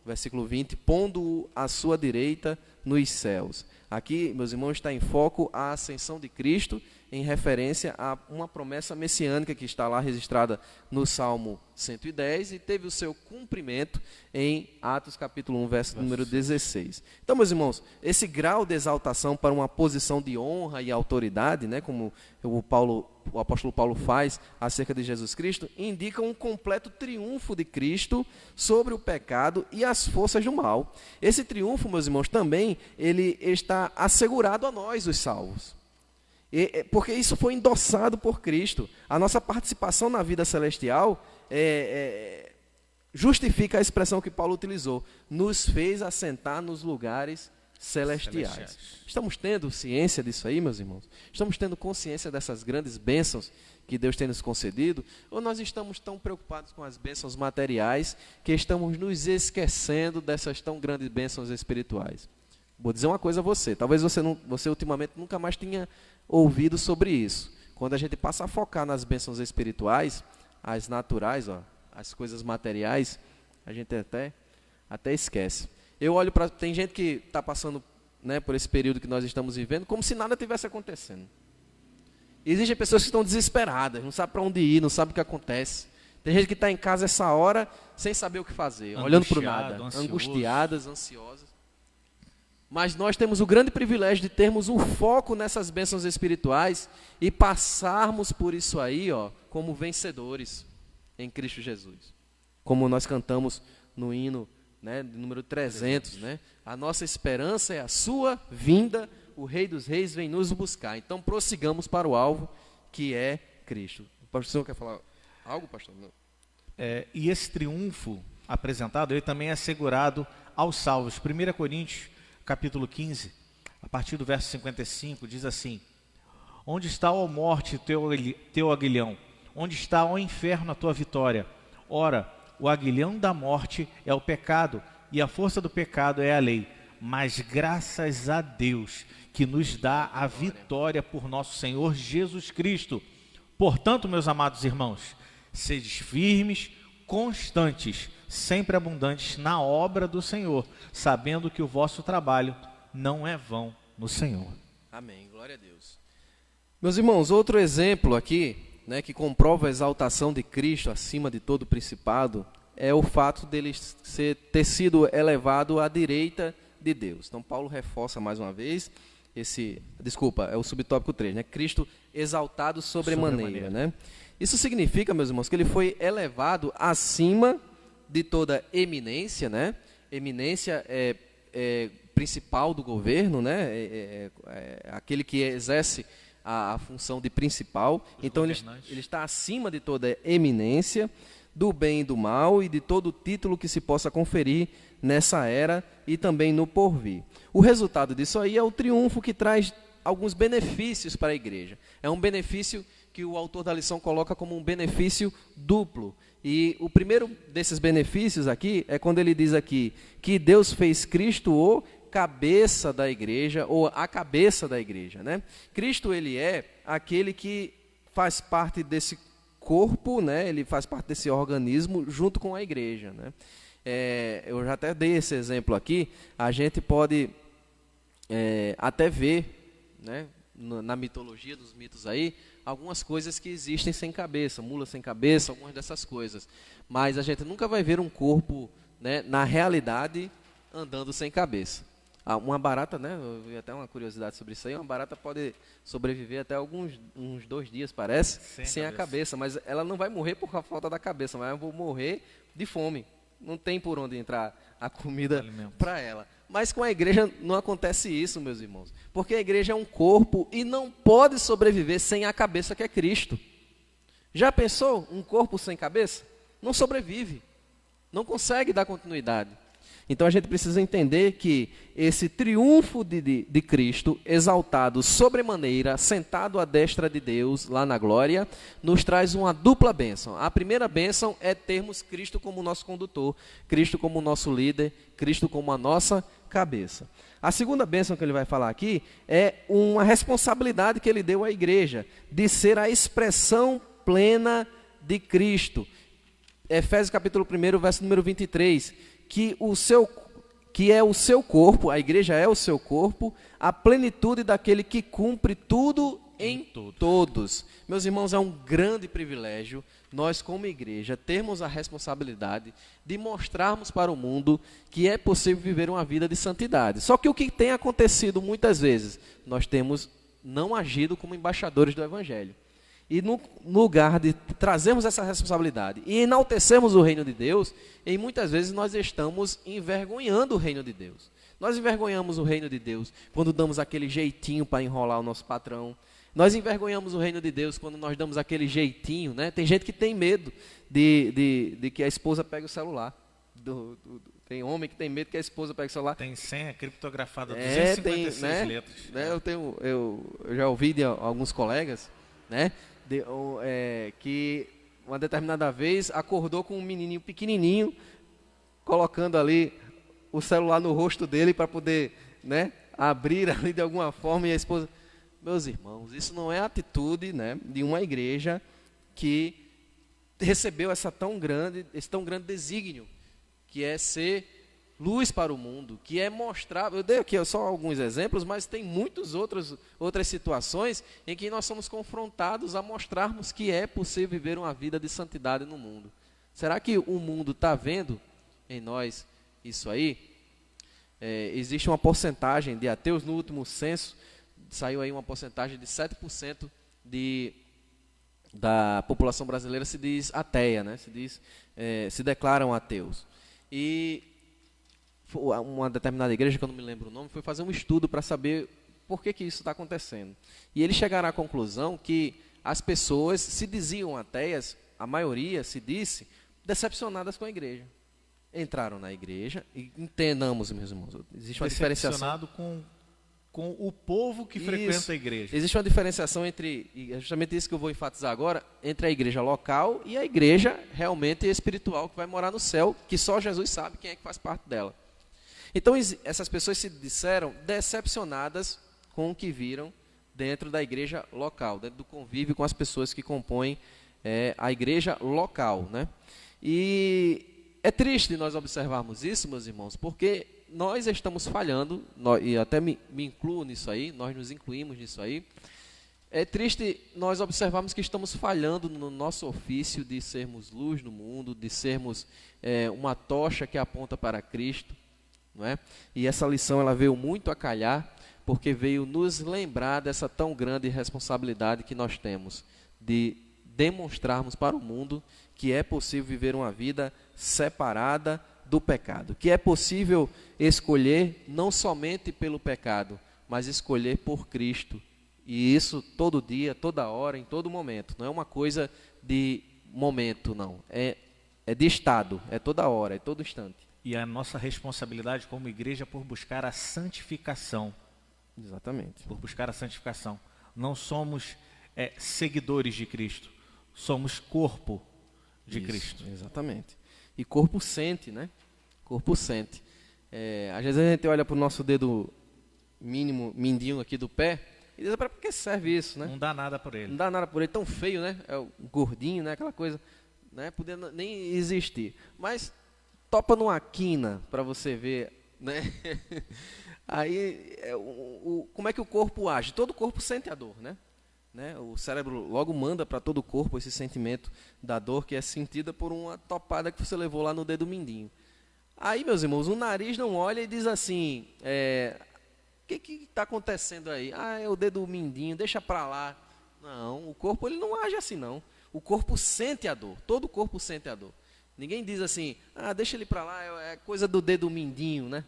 versículo 20, pondo-o à sua direita nos céus. Aqui, meus irmãos, está em foco a ascensão de Cristo, em referência a uma promessa messiânica que está lá registrada no Salmo 110 e teve o seu cumprimento em Atos capítulo 1, verso número 16. Então, meus irmãos, esse grau de exaltação para uma posição de honra e autoridade, né, como o apóstolo Paulo faz acerca de Jesus Cristo, indica um completo triunfo de Cristo sobre o pecado e as forças do mal. Esse triunfo, meus irmãos, também ele está assegurado a nós, os salvos. Porque isso foi endossado por Cristo. A nossa participação na vida celestial justifica a expressão que Paulo utilizou. Nos fez assentar nos lugares celestiais. Estamos tendo ciência disso aí, meus irmãos? Estamos tendo consciência dessas grandes bênçãos que Deus tem nos concedido? Ou nós estamos tão preocupados com as bênçãos materiais que estamos nos esquecendo dessas tão grandes bênçãos espirituais? Vou dizer uma coisa a você. Talvez você ultimamente nunca mais tenha ouvido sobre isso. Quando a gente passa a focar nas bênçãos espirituais, as naturais, as coisas materiais, a gente até esquece. Eu olho para... Tem gente que está passando, né, por esse período que nós estamos vivendo, como se nada tivesse acontecendo. Existem pessoas que estão desesperadas, não sabem para onde ir, não sabem o que acontece. Tem gente que está em casa essa hora, sem saber o que fazer, olhando para o nada, angustiadas, ansiosas. Mas nós temos o grande privilégio de termos um foco nessas bênçãos espirituais e passarmos por isso aí, como vencedores em Cristo Jesus. Como nós cantamos no hino, né, número 300, né? A nossa esperança é a sua vinda, o Rei dos Reis vem nos buscar. Então prossigamos para o alvo, que é Cristo. O pastor quer falar algo, pastor? Não. E esse triunfo apresentado, ele também é assegurado aos salvos. 1 Coríntios capítulo 15, a partir do verso 55, diz assim: onde está, ó morte, teu aguilhão? Onde está, ó inferno, a tua vitória? Ora, o aguilhão da morte é o pecado, e a força do pecado é a lei. Mas graças a Deus, que nos dá a vitória por nosso Senhor Jesus Cristo. Portanto, meus amados irmãos, sedes firmes, constantes, sempre abundantes na obra do Senhor, sabendo que o vosso trabalho não é vão no Senhor. Amém. Glória a Deus. Meus irmãos, outro exemplo aqui, né, que comprova a exaltação de Cristo acima de todo principado, é o fato dele ter sido elevado à direita de Deus. Então, Paulo reforça mais uma vez é o subtópico 3, né? Cristo exaltado sobremaneira, né? Isso significa, meus irmãos, que ele foi elevado acima de toda eminência, né? Eminência é principal do governo, né? Aquele que exerce a função de principal. Então ele está acima de toda eminência, do bem e do mal e de todo título que se possa conferir nessa era e também no porvir. O resultado disso aí é o triunfo que traz alguns benefícios para a igreja. É um benefício que o autor da lição coloca como um benefício duplo. E o primeiro desses benefícios aqui é quando ele diz aqui que Deus fez Cristo o cabeça da igreja, ou a cabeça da igreja, né? Cristo, ele é aquele que faz parte desse corpo, né? Ele faz parte desse organismo junto com a igreja, né? Eu já até dei esse exemplo aqui. A gente pode até ver, né, na mitologia dos mitos aí, algumas coisas que existem sem cabeça, mula sem cabeça, algumas dessas coisas. Mas a gente nunca vai ver um corpo, né, na realidade, andando sem cabeça. Uma barata, né, eu vi até uma curiosidade sobre isso aí, uma barata pode sobreviver até uns 2 dias, parece, sem a cabeça, mas ela não vai morrer por falta da cabeça, mas ela vai morrer de fome. Não tem por onde entrar a comida para ela. Mas com a igreja não acontece isso, meus irmãos. Porque a igreja é um corpo e não pode sobreviver sem a cabeça que é Cristo. Já pensou um corpo sem cabeça? Não sobrevive. Não consegue dar continuidade. Então a gente precisa entender que esse triunfo de Cristo, exaltado sobremaneira, sentado à destra de Deus, lá na glória, nos traz uma dupla bênção. A primeira bênção é termos Cristo como nosso condutor, Cristo como nosso líder, Cristo como a nossa cabeça. A segunda bênção que ele vai falar aqui é uma responsabilidade que ele deu à igreja, de ser a expressão plena de Cristo. Efésios capítulo 1, verso número 23, que é o seu corpo, a igreja é o seu corpo, a plenitude daquele que cumpre tudo em todos. Meus irmãos, é um grande privilégio nós, como igreja, termos a responsabilidade de mostrarmos para o mundo que é possível viver uma vida de santidade. Só que o que tem acontecido muitas vezes, nós temos não agido como embaixadores do Evangelho. E no lugar de trazermos essa responsabilidade e enaltecermos o reino de Deus, e muitas vezes nós estamos envergonhando o reino de Deus. Nós envergonhamos o reino de Deus quando damos aquele jeitinho para enrolar o nosso patrão. Nós envergonhamos o reino de Deus quando nós damos aquele jeitinho, né? Tem gente que tem medo de que a esposa pegue o celular. Tem homem que tem medo que a esposa pegue o celular. Tem senha criptografada, 256 né? letras. Né? Eu já ouvi de alguns colegas, né? Que uma determinada vez acordou com um menininho pequenininho, colocando ali o celular no rosto dele para poder, né, abrir ali de alguma forma, e a esposa... Meus irmãos, isso não é a atitude, né, de uma igreja que recebeu esse tão grande desígnio, que é ser luz para o mundo, que é mostrar... Eu dei aqui só alguns exemplos, mas tem muitas outras situações em que nós somos confrontados a mostrarmos que é possível viver uma vida de santidade no mundo. Será que o mundo está vendo em nós isso aí? Existe uma porcentagem de ateus, no último censo, saiu aí uma porcentagem de 7% da população brasileira se diz ateia, né? Se declaram ateus. E uma determinada igreja, que eu não me lembro o nome, foi fazer um estudo para saber por que isso está acontecendo. E eles chegaram à conclusão que as pessoas se diziam ateias, a maioria se disse, decepcionadas com a igreja. Entraram na igreja, e entendamos, meus irmãos, existe uma diferenciação... com o povo que frequenta a igreja. Existe uma diferenciação entre, e é justamente isso que eu vou enfatizar agora, entre a igreja local e a igreja realmente espiritual que vai morar no céu, que só Jesus sabe quem é que faz parte dela. Então, essas pessoas se disseram decepcionadas com o que viram dentro da igreja local, dentro do convívio com as pessoas que compõem a igreja local, né? E é triste nós observarmos isso, meus irmãos, porque nós estamos falhando, e até me incluo nisso aí, nós nos incluímos nisso aí. É triste nós observarmos que estamos falhando no nosso ofício de sermos luz no mundo, de sermos uma tocha que aponta para Cristo, não é? E essa lição ela veio muito a calhar, porque veio nos lembrar dessa tão grande responsabilidade que nós temos de demonstrarmos para o mundo que é possível viver uma vida separada do pecado, que é possível escolher não somente pelo pecado, mas escolher por Cristo. E isso todo dia, toda hora, em todo momento. Não é uma coisa de momento, não. É de estado, é toda hora, é todo instante. E a nossa responsabilidade como igreja é por buscar a santificação. Exatamente. Por buscar a santificação. Não somos seguidores de Cristo, somos corpo de Cristo. Exatamente. E corpo sente, né? Corpo sente. Às vezes a gente olha para o nosso dedo mínimo, mindinho aqui do pé, e diz, para que serve isso, né? Não dá nada por ele. Não dá nada por ele, tão feio, né? É o gordinho, né? Aquela coisa, né? Podendo nem existir. Mas topa numa quina para você ver, né? Aí, como é que o corpo age? Todo corpo sente a dor, né? O cérebro logo manda para todo o corpo esse sentimento da dor que é sentida por uma topada que você levou lá no dedo mindinho. Aí, meus irmãos, o nariz não olha e diz assim, o que está acontecendo aí? É o dedo mindinho, deixa para lá. Não, o corpo ele não age assim não. O corpo sente a dor, todo o corpo sente a dor. Ninguém diz assim, deixa ele para lá, é coisa do dedo mindinho, né?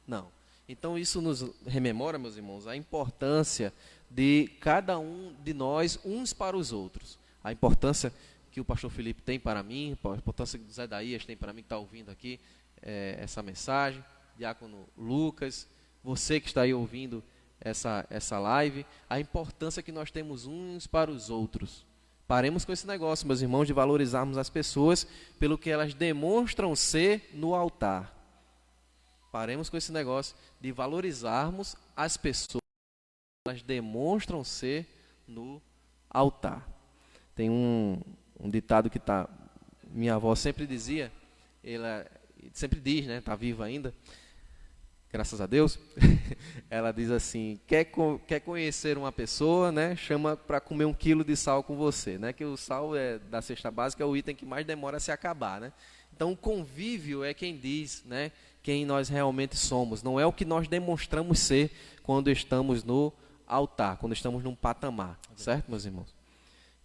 Não. Então isso nos rememora, meus irmãos, a importância de cada um de nós, uns para os outros. A importância que o pastor Felipe tem para mim, a importância que o Zé Daías tem para mim, que está ouvindo aqui essa mensagem, diácono Lucas, você que está aí ouvindo essa live, a importância que nós temos uns para os outros. Paremos com esse negócio, meus irmãos, de valorizarmos as pessoas pelo que elas demonstram ser no altar. Paremos com esse negócio de valorizarmos as pessoas que elas demonstram ser no altar. Tem um ditado que minha avó sempre dizia, ela sempre diz, né, está viva ainda, graças a Deus, ela diz assim, quer conhecer uma pessoa, né, chama para comer 1 quilo de sal com você, né, que o sal da cesta básica é o item que mais demora a se acabar, né. Então o convívio é quem diz, né, quem nós realmente somos, não é o que nós demonstramos ser quando estamos no altar, quando estamos num patamar, certo, meus irmãos?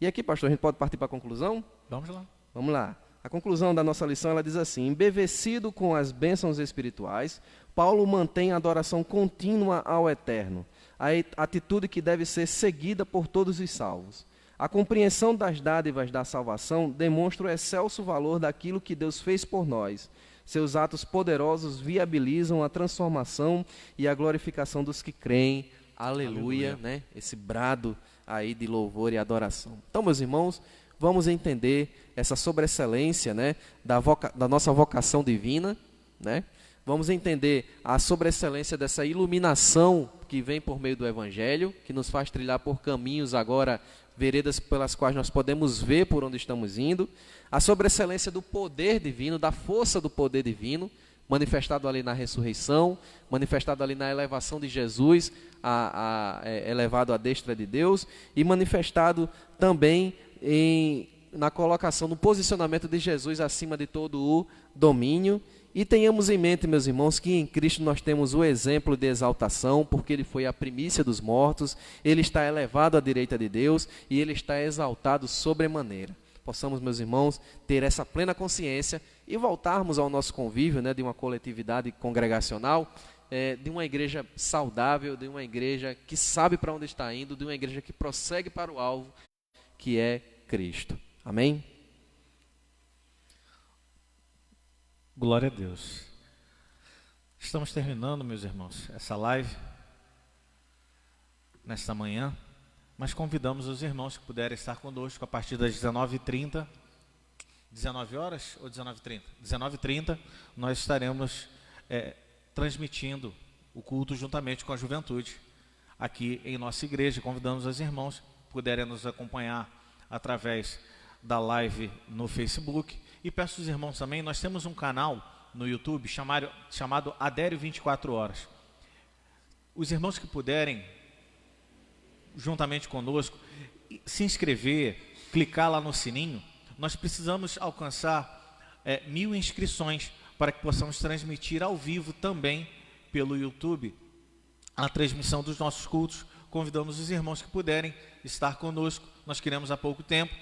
E aqui, pastor, a gente pode partir para a conclusão? Vamos lá. Vamos lá. A conclusão da nossa lição, ela diz assim, embevecido com as bênçãos espirituais, Paulo mantém a adoração contínua ao Eterno, a atitude que deve ser seguida por todos os salvos. A compreensão das dádivas da salvação demonstra o excelso valor daquilo que Deus fez por nós. Seus atos poderosos viabilizam a transformação e a glorificação dos que creem. Aleluia, né? Esse brado aí de louvor e adoração. Então, meus irmãos, vamos entender essa sobreexcelência, né, da nossa vocação divina, né? Vamos entender a sobreexcelência dessa iluminação que vem por meio do Evangelho, que nos faz trilhar por caminhos agora, veredas pelas quais nós podemos ver por onde estamos indo, a sobreexcelência do poder divino, da força do poder divino, manifestado ali na ressurreição, manifestado ali na elevação de Jesus, elevado à destra de Deus, e manifestado também na colocação, no posicionamento de Jesus acima de todo o domínio. E tenhamos em mente, meus irmãos, que em Cristo nós temos o exemplo de exaltação, porque Ele foi a primícia dos mortos, Ele está elevado à direita de Deus e Ele está exaltado sobremaneira. Possamos, meus irmãos, ter essa plena consciência e voltarmos ao nosso convívio, né, de uma coletividade congregacional, de uma igreja saudável, de uma igreja que sabe para onde está indo, de uma igreja que prossegue para o alvo, que é Cristo. Amém? Glória a Deus. Estamos terminando, meus irmãos, essa live nesta manhã, mas convidamos os irmãos que puderem estar conosco a partir das 19h30, 19 horas ou 19h30? 19h30, nós estaremos transmitindo o culto juntamente com a juventude aqui em nossa igreja. Convidamos os irmãos que puderem nos acompanhar através da live no Facebook E peço aos irmãos também, nós temos um canal no YouTube chamado Adério 24 Horas. Os irmãos que puderem, juntamente conosco, se inscrever, clicar lá no sininho, nós precisamos alcançar 1000 inscrições para que possamos transmitir ao vivo também pelo YouTube a transmissão dos nossos cultos. Convidamos os irmãos que puderem estar conosco. Nós queremos há pouco tempo,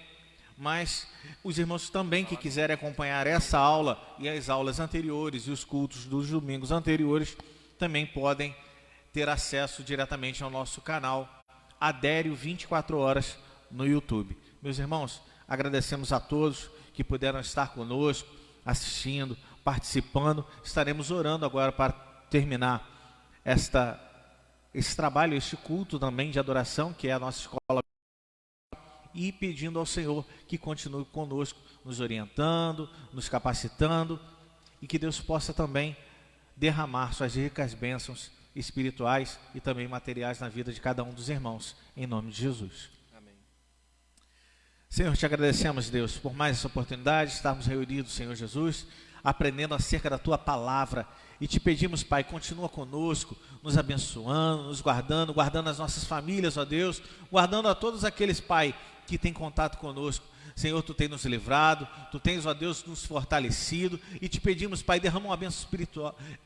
mas os irmãos também que quiserem acompanhar essa aula e as aulas anteriores e os cultos dos domingos anteriores também podem ter acesso diretamente ao nosso canal Adério 24 Horas no YouTube. Meus irmãos, agradecemos a todos que puderam estar conosco, assistindo, participando. Estaremos orando agora para terminar esse trabalho, este culto também de adoração, que é a nossa escola, e pedindo ao Senhor que continue conosco, nos orientando, nos capacitando, e que Deus possa também derramar suas ricas bênçãos espirituais e também materiais na vida de cada um dos irmãos, em nome de Jesus. Amém. Senhor, te agradecemos, Deus, por mais essa oportunidade de estarmos reunidos, Senhor Jesus, aprendendo acerca da Tua palavra, e te pedimos, Pai, continua conosco, nos abençoando, nos guardando, guardando as nossas famílias, ó Deus, guardando a todos aqueles, Pai, que têm contato conosco. Senhor, Tu tens nos livrado, Tu tens, ó Deus, nos fortalecido, e te pedimos, Pai, derrama uma bênção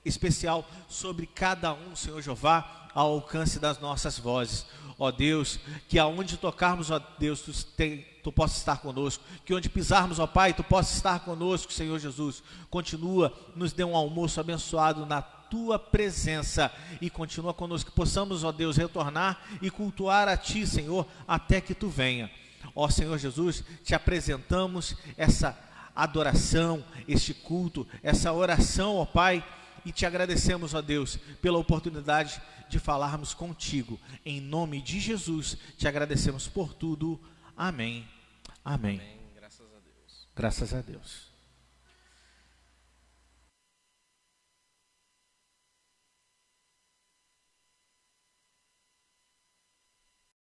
especial sobre cada um, Senhor Jeová, ao alcance das nossas vozes. Ó Deus, que aonde tocarmos, ó Deus, Tu possas estar conosco, que onde pisarmos, ó Pai, Tu possas estar conosco, Senhor Jesus. Continua, nos dê um almoço abençoado na Tua presença, e continua conosco, que possamos, ó Deus, retornar e cultuar a Ti, Senhor, até que Tu venha. Ó Senhor Jesus, te apresentamos essa adoração, este culto, essa oração, ó Pai, e te agradecemos, ó Deus, pela oportunidade de falarmos contigo. Em nome de Jesus, te agradecemos por tudo. Amém. Amém. Amém. Graças a Deus. Graças a Deus.